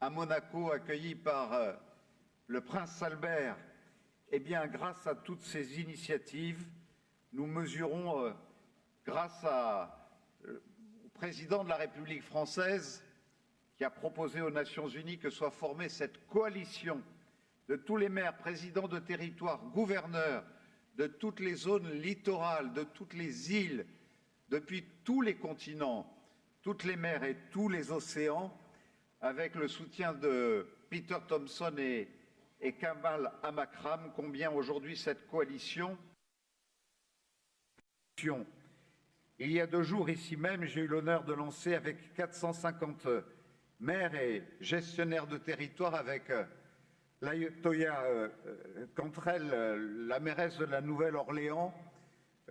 M: à Monaco, accueilli par le prince Albert. Eh bien, grâce à toutes ces initiatives, nous mesurons grâce au président de la République française qui a proposé aux Nations Unies que soit formée cette coalition de tous les maires, présidents de territoire, gouverneurs de toutes les zones littorales, de toutes les îles, depuis tous les continents, toutes les mers et tous les océans, avec le soutien de Peter Thompson et Kamal Amakram, combien aujourd'hui cette coalition. Il y a 2 jours, ici même, j'ai eu l'honneur de lancer avec 450 maires et gestionnaires de territoire, avec Toya Cantrell, la mairesse de la Nouvelle-Orléans,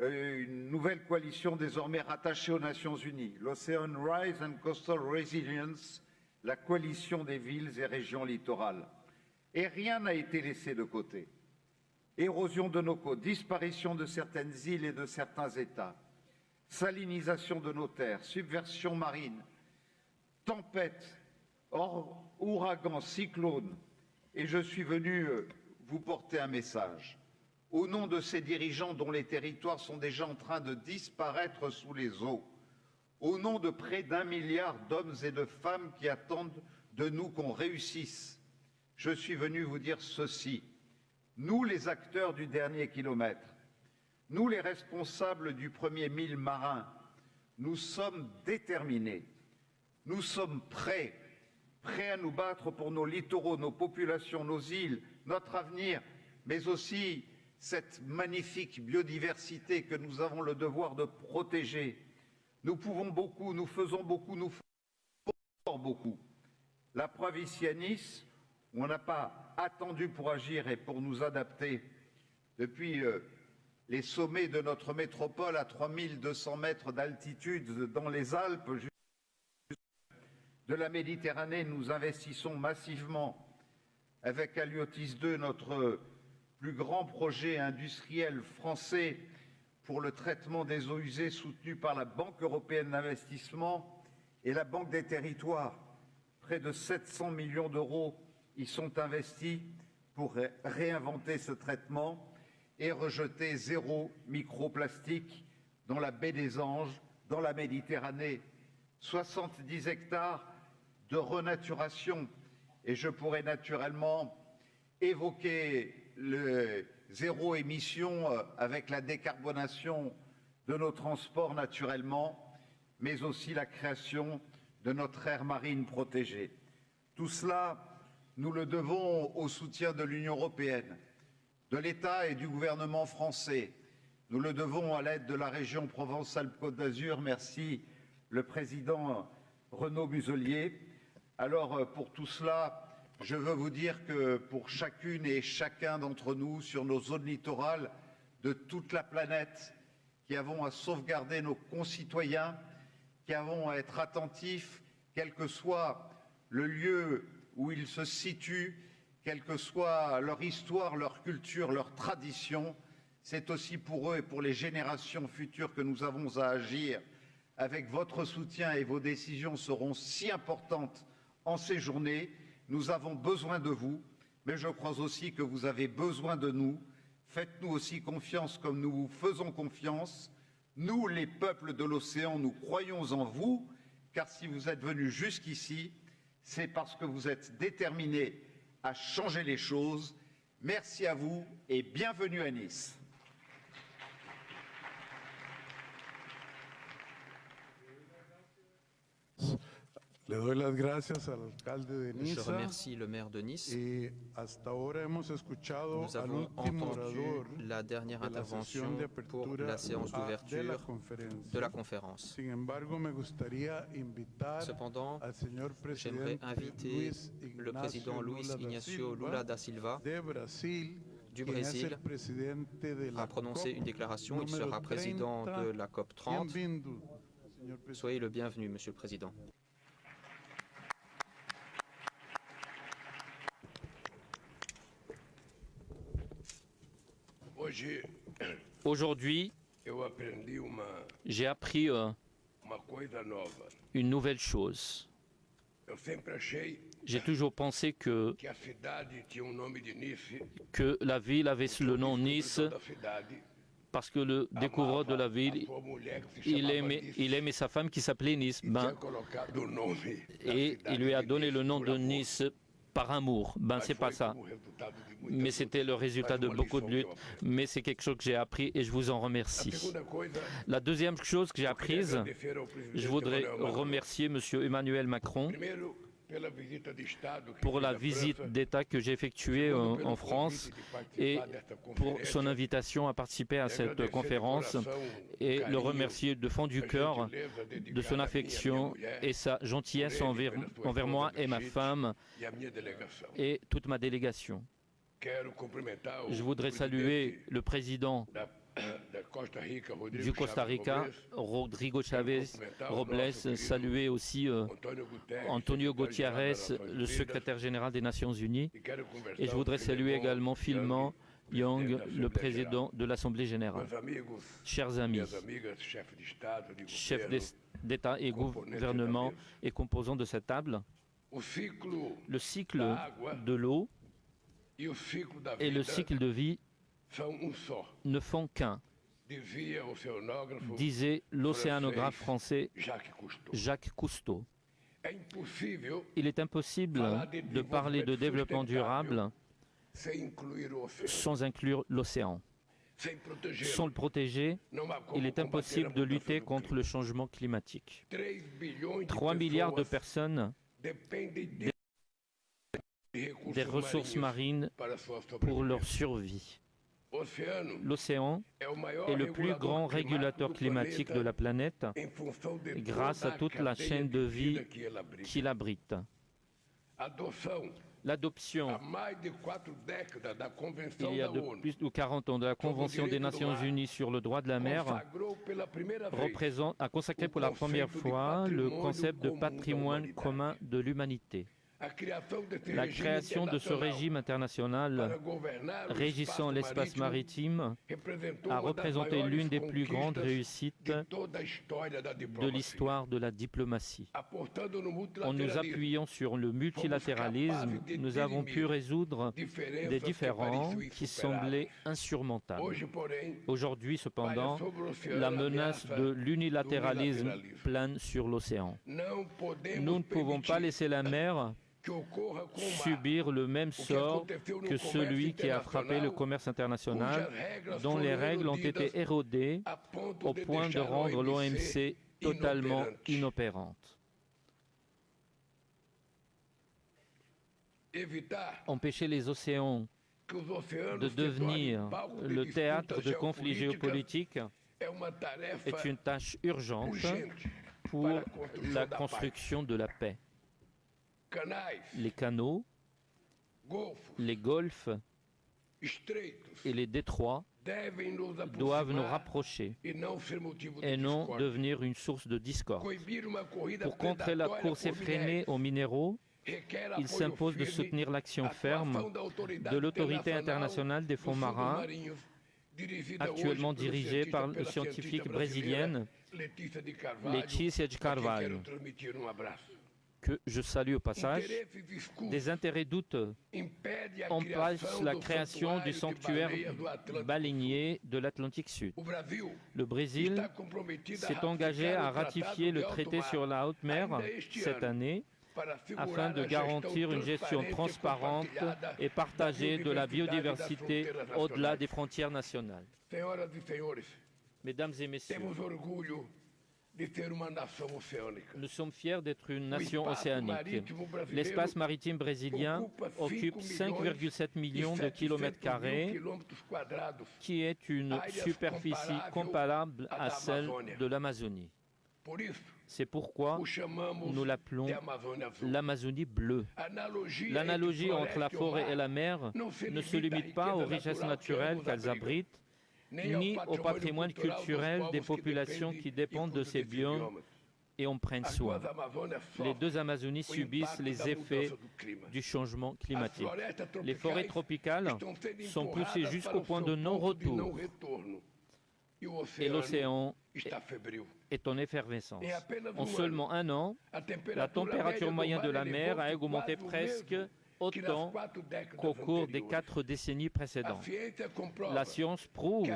M: une nouvelle coalition désormais rattachée aux Nations Unies, l'Ocean Rise and Coastal Resilience, la coalition des villes et régions littorales. Et rien n'a été laissé de côté. Érosion de nos côtes, disparition de certaines îles et de certains États, salinisation de nos terres, subversion marine, tempêtes, ouragans, cyclones. Et je suis venu vous porter un message. Au nom de ces dirigeants dont les territoires sont déjà en train de disparaître sous les eaux, au nom de près d'1 milliard d'hommes et de femmes qui attendent de nous qu'on réussisse, je suis venu vous dire ceci. Nous, les acteurs du dernier kilomètre, nous, les responsables du premier mille marin, nous sommes déterminés, nous sommes prêts à nous battre pour nos littoraux, nos populations, nos îles, notre avenir, mais aussi cette magnifique biodiversité que nous avons le devoir de protéger. Nous pouvons beaucoup, nous faisons beaucoup, nous faisons beaucoup. La preuve ici à Nice, où on n'a pas attendu pour agir et pour nous adapter. Depuis les sommets de notre métropole à 3200 mètres d'altitude dans les Alpes, de la Méditerranée, nous investissons massivement avec Aliotis 2, notre plus grand projet industriel français pour le traitement des eaux usées soutenu par la Banque européenne d'investissement et la Banque des territoires. Près de 700 millions d'euros y sont investis pour réinventer ce traitement et rejeter 0 microplastique dans la baie des Anges, dans la Méditerranée. 70 hectares de renaturation. Et je pourrais naturellement évoquer le 0 émission avec la décarbonation de nos transports naturellement, mais aussi la création de notre aire marine protégée. Tout cela, nous le devons au soutien de l'Union européenne, de l'État et du gouvernement français. Nous le devons à l'aide de la région Provence-Alpes-Côte d'Azur. Merci le président Renaud Muselier. Alors pour tout cela, je veux vous dire que pour chacune et chacun d'entre nous, sur nos zones littorales de toute la planète, qui avons à sauvegarder nos concitoyens, qui avons à être attentifs, quel que soit le lieu où ils se situent, quelle que soit leur histoire, leur culture, leur tradition, c'est aussi pour eux et pour les générations futures que nous avons à agir. Avec votre soutien et vos décisions seront si importantes en ces journées. Nous avons besoin de vous, mais je crois aussi que vous avez besoin de nous. Faites-nous aussi confiance comme nous vous faisons confiance. Nous, les peuples de l'océan, nous croyons en vous, car si vous êtes venus jusqu'ici, c'est parce que vous êtes déterminés à changer les choses. Merci à vous et bienvenue à Nice.
I: Le doy las gracias al alcalde de
C: Je
I: Niza.
C: remercie le maire de Nice.
I: Hasta ahora hemos escuchado
C: Nous
I: al
C: avons
I: último
C: entendu
I: orador
C: la dernière
I: de la
C: intervention
I: sesión de
C: pour
I: apertura
C: la séance
I: de la
C: d'ouverture
I: conferencia.
C: de la conférence.
I: Sin embargo, me gustaría invitar
C: Cependant,
I: al señor
C: j'aimerais
I: presidente
C: inviter
I: Luis
C: le président Luis Ignacio Lula da Silva
I: de Brasil,
C: du
I: quien es
C: Brésil
I: el presidente de la
C: a prononcé une déclaration. Il
I: número
C: sera président
I: 30.
C: de la COP 30.
I: Bienvenido, señor presidente.
C: Soyez le bienvenu, Monsieur le Président.
N: Aujourd'hui, j'ai appris une nouvelle chose. J'ai toujours pensé que la ville avait le nom Nice parce que le découvreur de la ville, il aimait sa femme qui s'appelait Nice. Et il lui a donné le nom de Nice par amour. C'est pas ça. Mais c'était le résultat de beaucoup de luttes. Mais c'est quelque chose que j'ai appris et je vous en remercie. La deuxième chose que j'ai apprise, je voudrais remercier M. Emmanuel Macron pour la visite d'État que j'ai effectuée en France et pour son invitation à participer à cette conférence et le remercier de fond du cœur de son affection et sa gentillesse envers moi et ma femme et toute ma délégation. Je voudrais saluer le président du Costa Rica, Rodrigo Chavez Robles, saluer aussi Antonio Gutiérrez, le secrétaire général des Nations Unies, et je voudrais saluer également Philemon Young, le président de l'Assemblée générale. Chers amis, chefs d'État et gouvernement et composants de cette table, le cycle de l'eau et le cycle de vie ne font qu'un, disait l'océanographe français Jacques Cousteau. Il est impossible de parler de développement durable sans inclure l'océan. Sans le protéger, il est impossible de lutter contre le changement climatique. 3 milliards de personnes des ressources marines pour leur survie. L'océan est le plus grand régulateur climatique de la planète grâce à toute la chaîne de vie qu'il abrite. L'adoption, il y a de plus de 40 ans, de la Convention des Nations Unies sur le droit de la mer a consacré pour la première fois le concept de patrimoine commun de l'humanité. La création de ce régime international régissant l'espace maritime a représenté l'une des plus grandes réussites de l'histoire de la diplomatie. En nous appuyant sur le multilatéralisme, nous avons pu résoudre des différends qui semblaient insurmontables. Aujourd'hui, cependant, la menace de l'unilatéralisme plane sur l'océan. Nous ne pouvons pas laisser la mer subir le même sort que celui qui a frappé le commerce international, dont les règles ont été érodées au point de rendre l'OMC totalement inopérante. Empêcher les océans de devenir le théâtre de conflits géopolitiques est une tâche urgente pour la construction de la paix. Les canaux, les golfes et les détroits doivent nous rapprocher et non devenir une source de discorde. Pour contrer la course effrénée aux minéraux, il s'impose de soutenir l'action ferme de l'autorité internationale des fonds marins, actuellement dirigée par la scientifique brésilienne Letícia de Carvalho, que je salue au passage. Des intérêts douteux empêchent la création du sanctuaire baleinier de l'Atlantique Sud. Le Brésil s'est engagé à ratifier le traité sur la haute mer cette année afin de garantir une gestion transparente et partagée de la biodiversité au-delà des frontières nationales. Mesdames et messieurs, nous sommes fiers d'être une nation océanique. L'espace maritime brésilien occupe 5,7 millions de kilomètres carrés, qui est une superficie comparable à celle de l'Amazonie. C'est pourquoi nous l'appelons l'Amazonie bleue. L'analogie entre la forêt et la mer ne se limite pas aux richesses naturelles qu'elles abritent, ni au patrimoine culturel des populations qui dépendent de ces biomes et en prennent soin. Les deux Amazonies subissent les effets du changement climatique. Les forêts tropicales sont poussées jusqu'au point de non-retour et l'océan est en effervescence. En seulement un an, la température moyenne de la mer a augmenté presque autant qu'au cours des 4 décennies précédentes. La science prouve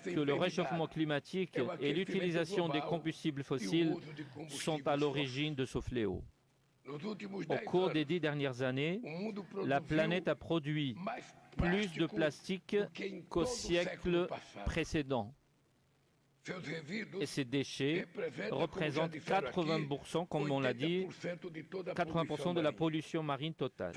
N: que le réchauffement climatique et l'utilisation des combustibles fossiles sont à l'origine de ce fléau. Au cours des 10 dernières années, la planète a produit plus de plastique qu'au siècle précédent. Et ces déchets représentent 80%, comme on l'a dit, 80% de la pollution marine totale.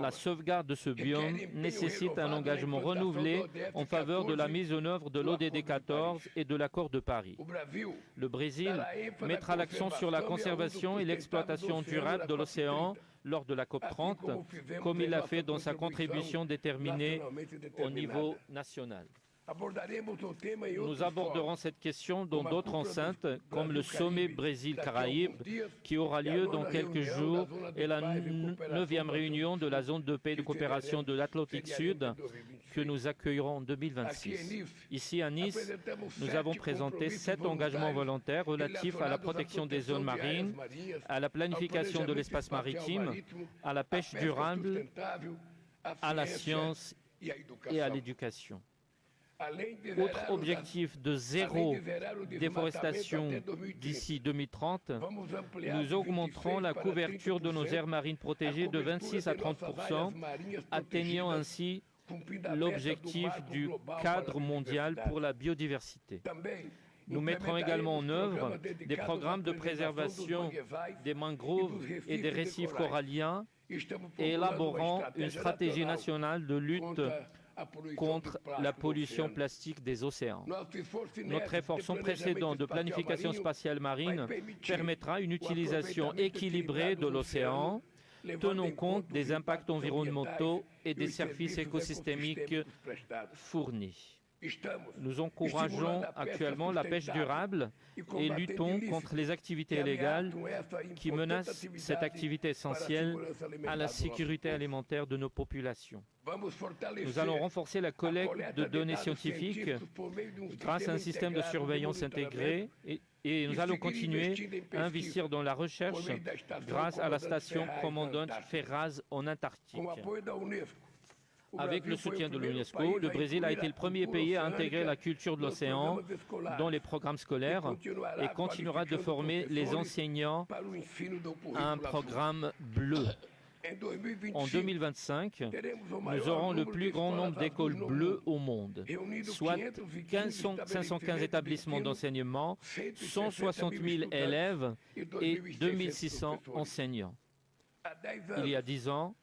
N: La sauvegarde de ce biome nécessite un engagement renouvelé en faveur de la mise en œuvre de l'ODD 14 et de l'accord de Paris. Le Brésil mettra l'accent sur la conservation et l'exploitation durable de l'océan lors de la COP30, comme il l'a fait dans sa contribution déterminée au niveau national. Nous aborderons cette question dans d'autres enceintes, comme le sommet Brésil-Caraïbes, qui aura lieu dans quelques jours, et la 9e réunion de la zone de paix et de coopération de l'Atlantique Sud, que nous accueillerons en 2026. Ici à Nice, nous avons présenté 7 engagements volontaires relatifs à la protection des zones marines, à la planification de l'espace maritime, à la pêche durable, à la science et à l'éducation. Autre objectif de zéro déforestation d'ici 2030, nous augmenterons la couverture de nos aires marines protégées de 26 à 30%, atteignant ainsi l'objectif du cadre mondial pour la biodiversité. Nous mettrons également en œuvre des programmes de préservation des mangroves et des récifs coralliens et élaborerons une stratégie nationale de lutte contre la pollution plastique des océans. Notre effort sans précédent de planification spatiale marine permettra une utilisation équilibrée de l'océan, tenant compte des impacts environnementaux et des services écosystémiques fournis. Nous encourageons actuellement la pêche durable et luttons contre les activités illégales qui menacent cette activité essentielle à la sécurité alimentaire de nos populations. Nous allons renforcer la collecte de données scientifiques grâce à un système de surveillance intégré et nous allons continuer à investir dans la recherche grâce à la station commandante Ferraz en Antarctique. Avec le soutien de l'UNESCO, le Brésil a été le premier pays à intégrer la culture de l'océan dans les programmes scolaires et continuera de former les enseignants à un programme bleu. En 2025, nous aurons le plus grand nombre d'écoles bleues au monde, soit 515 établissements d'enseignement, 160 000 élèves et 2600 enseignants. Il y a 10 ans,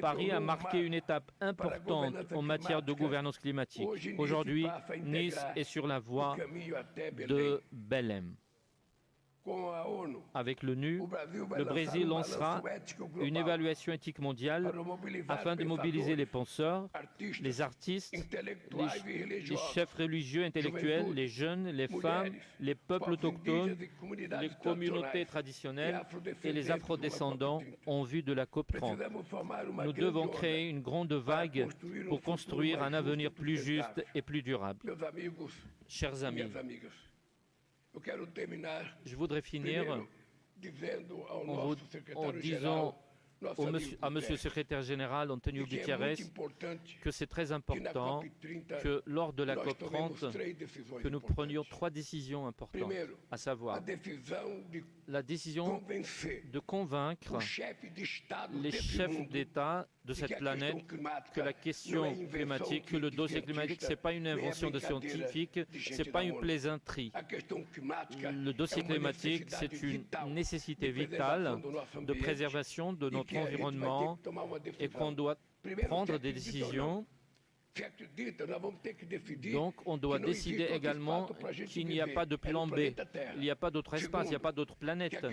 N: Paris a marqué une étape importante en matière de gouvernance climatique. Aujourd'hui, Nice est sur la voie de Belém. Avec l'ONU, le Brésil lancera une évaluation éthique mondiale afin de mobiliser les penseurs, les artistes, les chefs religieux, intellectuels, les jeunes, les femmes, les peuples autochtones, les communautés traditionnelles et les afrodescendants en vue de la COP30. Nous devons créer une grande vague pour construire un avenir plus juste et plus durable. Chers amis, je voudrais finir en disant à Monsieur le Secrétaire général Antonio Guterres que c'est très important que lors de la COP30, que nous prenions 3 décisions importantes, à savoir la décision de convaincre les chefs d'État de cette planète que la question climatique, que le dossier climatique, ce n'est pas une invention de scientifiques, ce n'est pas une plaisanterie. Le dossier climatique, c'est une nécessité vitale de préservation de notre environnement et qu'on doit prendre des décisions. Donc, on doit décider également qu'il n'y a pas de plan B, il n'y a pas d'autre espace, il n'y a pas d'autre planète.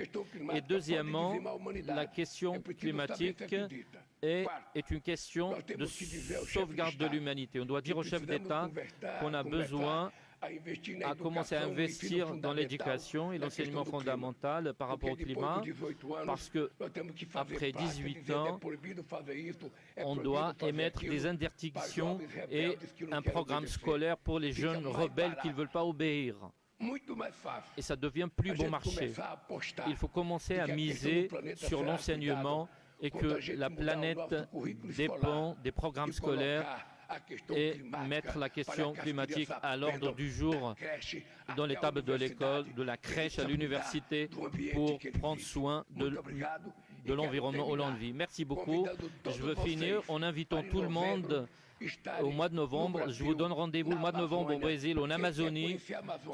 N: Et deuxièmement, la question climatique est une question de sauvegarde de l'humanité. On doit dire aux chefs d'État qu'on a besoin à commencer à investir dans l'éducation et l'enseignement fondamental par rapport au climat, parce qu'après 18 ans, on doit émettre des interdictions et un programme scolaire pour les jeunes rebelles qui ne veulent pas obéir. Et ça devient plus bon marché. Il faut commencer à miser sur l'enseignement et que la planète dépend des programmes scolaires et mettre la question climatique à l'ordre du jour dans les tables de l'école, de la crèche à l'université, pour prendre soin de l'environnement où l'on vit. Merci beaucoup. Je veux finir en invitant tout le monde au mois de novembre. Je vous donne rendez-vous le mois de novembre au Brésil, en Amazonie.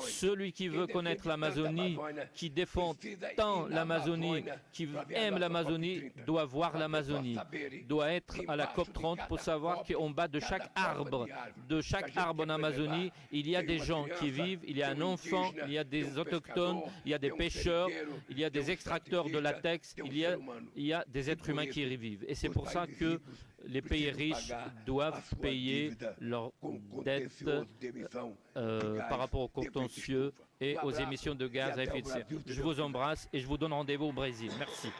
N: Celui qui veut connaître l'Amazonie, qui défend tant l'Amazonie, qui aime l'Amazonie, doit voir l'Amazonie, doit être à la COP 30 pour savoir qu'en bas de chaque arbre en Amazonie, il y a des gens qui vivent, il y a un enfant, il y a des autochtones, il y a des pêcheurs, il y a des extracteurs de latex, il y a des êtres humains qui y vivent. Et c'est pour ça que les pays riches doivent payer leurs dettes par rapport aux contentieux et aux émissions de gaz à effet de serre. Je vous embrasse et je vous donne rendez-vous au Brésil. Merci.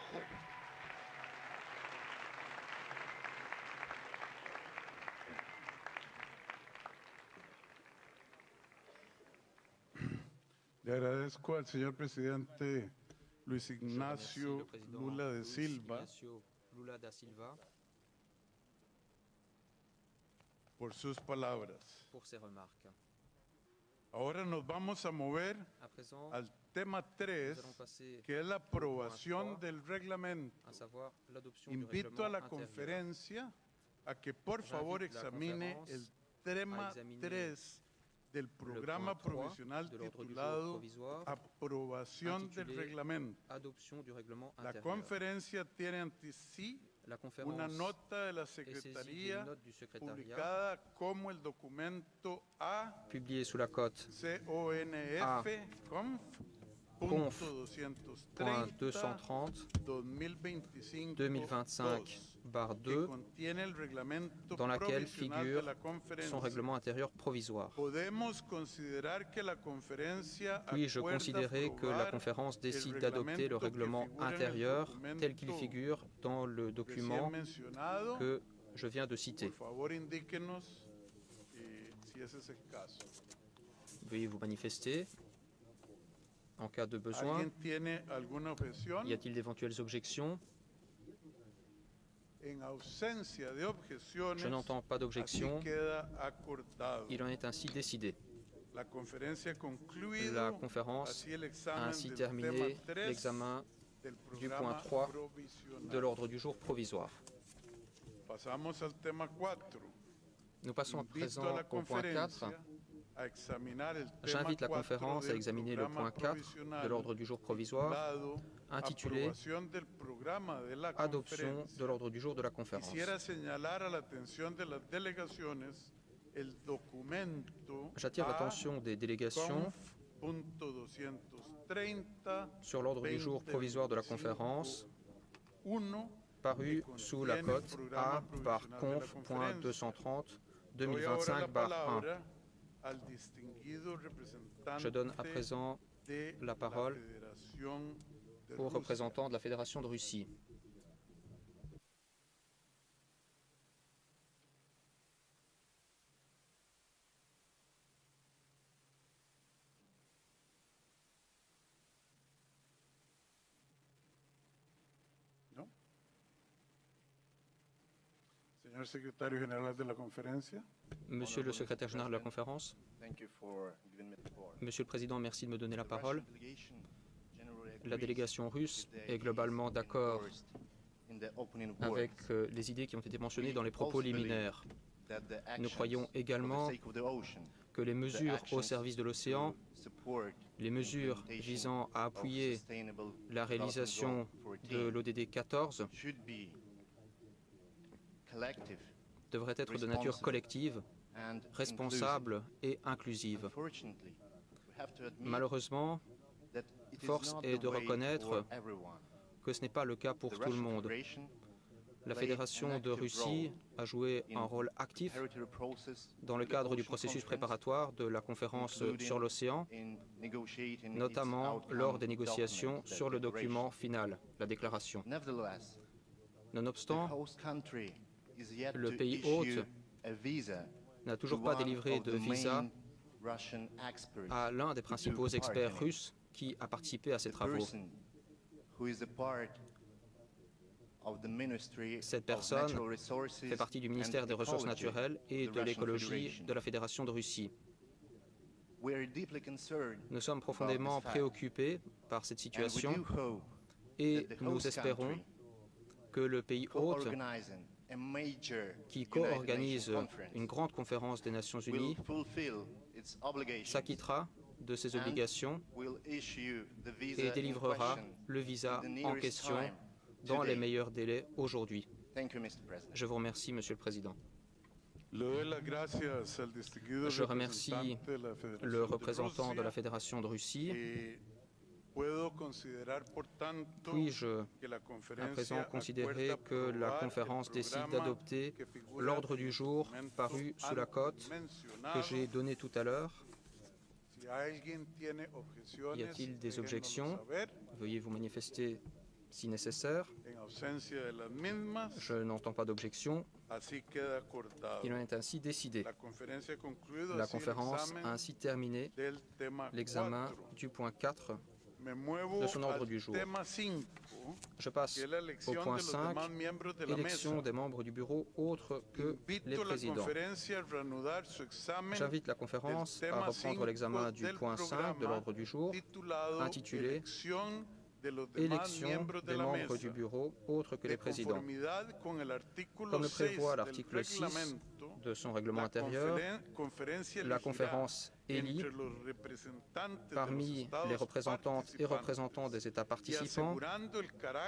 I: Le agradezco al señor presidente Luis Ignacio Lula da Silva por sus palabras.
C: Pour ses remarques.
I: Ahora nos vamos a mover al tema 3, que es la aprobación del reglamento. Invito a la conferencia a que por favor examine el tema 3 del programa provisional titulado Aprobación del Reglamento. La conferencia tiene ante sí una nota de la Secretaría publicada como el documento A
C: publié sous la cote
I: CONF
C: 230-2025-2 dans laquelle figure son règlement intérieur provisoire. Puis-je considérer que la conférence décide d'adopter le règlement intérieur tel qu'il figure dans le document que je viens de citer? Veuillez vous manifester. En cas de besoin, y a-t-il d'éventuelles objections? Je n'entends pas d'objection. Il en est ainsi décidé. La conférence a ainsi terminé l'examen du point 3 de l'ordre du jour provisoire. Nous passons à présent au point 4. J'invite la conférence à examiner le point 4 de l'ordre du jour provisoire, intitulé « Adoption de l'ordre du jour de la conférence ». J'attire l'attention des délégations sur l'ordre du jour provisoire de la conférence, paru sous la cote A/conf.230-2025/1. Je donne à présent la parole au représentant de la Fédération de Russie.
I: Señor secretario general de la conferencia.
C: Monsieur le secrétaire général de la conférence, Monsieur le Président, merci de me donner la parole. La délégation russe est globalement d'accord avec les idées qui ont été mentionnées dans les propos liminaires. Nous croyons également que les mesures au service de l'océan, les mesures visant à appuyer la réalisation de l'ODD 14 devrait être de nature collective, responsable et inclusive. Malheureusement, force est de reconnaître que ce n'est pas le cas pour tout le monde. La Fédération de Russie a joué un rôle actif dans le cadre du processus préparatoire de la conférence sur l'océan, notamment lors des négociations sur le document final, la déclaration. Nonobstant, le pays hôte n'a toujours pas délivré de visa à l'un des principaux experts russes qui a participé à ces travaux. Cette personne fait partie du ministère des Ressources naturelles et de l'écologie de la Fédération de Russie. Nous sommes profondément préoccupés par cette situation et nous espérons que le pays hôte, qui co-organise une grande conférence des Nations Unies, s'acquittera de ses obligations et délivrera le visa en question dans les meilleurs délais aujourd'hui. Je vous remercie, Monsieur le Président. Je remercie le représentant de la Fédération de Russie. Puis-je à présent considérer que la conférence décide d'adopter l'ordre du jour paru sous la cote que j'ai donné tout à l'heure? Y a-t-il des objections? Veuillez vous manifester si nécessaire. Je n'entends pas d'objection. Il en est ainsi décidé. La conférence a ainsi terminé l'examen du point 4 de son ordre du jour. Je passe au point 5, élection des membres du bureau autres que les présidents. J'invite la conférence à reprendre l'examen du point 5 de l'ordre du jour, intitulé élection des membres du bureau autres que les présidents. Comme le prévoit l'article 6 de son règlement intérieur, la conférence élit parmi les représentantes et représentants des États participants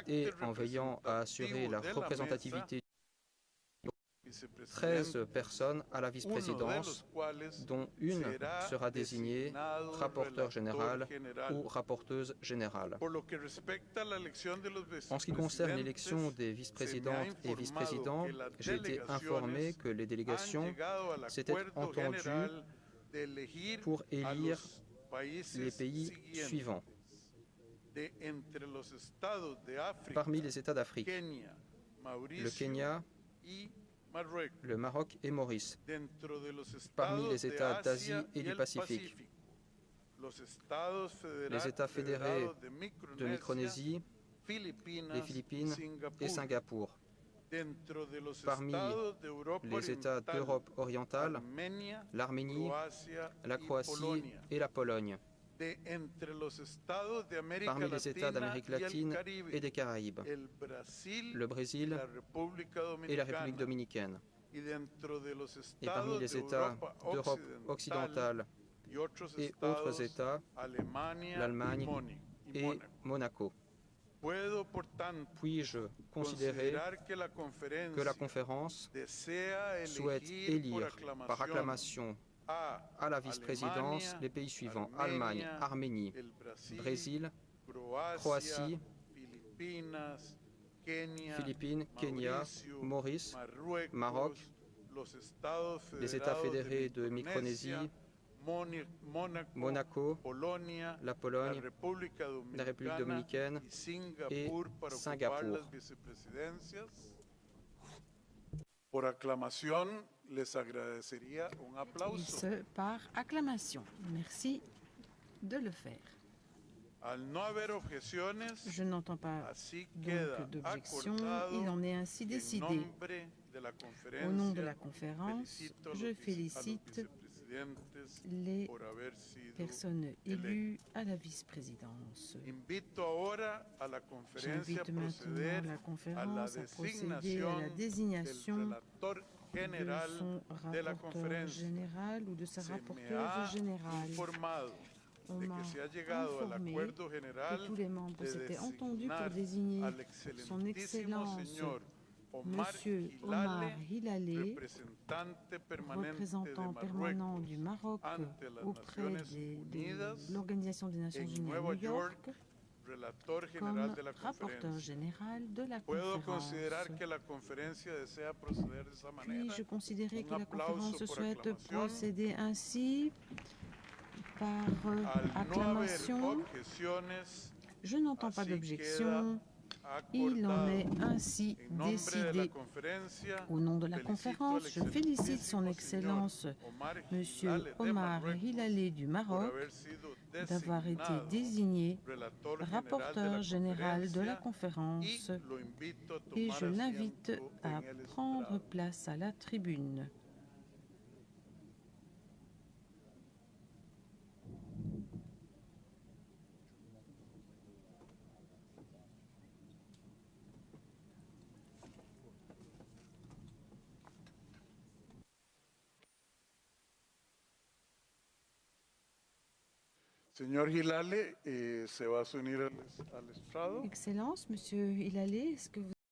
C: et en veillant à assurer la représentativité 13 personnes à la vice-présidence, dont une sera désignée rapporteur général ou rapporteuse générale. En ce qui concerne l'élection des vice-présidentes et vice-présidents, j'ai été informé que les délégations s'étaient entendues pour élire les pays suivants. Parmi les États d'Afrique, le Kenya, le Maroc et Maurice. Parmi les États d'Asie et du Pacifique, les États fédérés de Micronésie, les Philippines et Singapour. Parmi les États d'Europe orientale, l'Arménie, la Croatie et la Pologne. Parmi les États d'Amérique latine et des Caraïbes, le Brésil et la République dominicaine. Et parmi les États d'Europe occidentale et autres États, l'Allemagne et Monaco. Puis-je considérer que la conférence souhaite élire par acclamation à la vice-présidence les pays suivants: Allemagne, Arménie, Brésil, Croatie, Philippines, Kenya, Maurice, Maroc, les États fédérés de Micronésie, Monaco, la Pologne, la République dominicaine et Singapour.
I: Por aclamación, les agradecería un aplauso.
G: Par acclamation. Merci de le faire. Je n'entends pas donc d'objection. Il en est ainsi décidé. Au nom de la conférence, je félicite les personnes élues à la vice-présidence. J'invite maintenant la conférence à procéder à la désignation de son rapporteur général ou de sa rapporteuse générale. On m'a informé que tous les membres s'étaient entendus pour désigner son Excellence Monsieur Omar Hilalé, représentant permanent du Maroc auprès de l'Organisation des Nations Unies à New York, comme rapporteur général de la conférence. Puis-je considérer que la conférence souhaite procéder ainsi par acclamation? Je n'entends pas d'objection.
J: Il en est ainsi décidé. Au nom de la conférence, je félicite son Excellence, M. Omar Hilali du Maroc, d'avoir été désigné rapporteur général de la conférence et je l'invite à prendre place à la tribune.
I: Señor Hilali, ¿se va a unir al estrado?
J: Excellence, Monsieur Hilali, est-ce que vous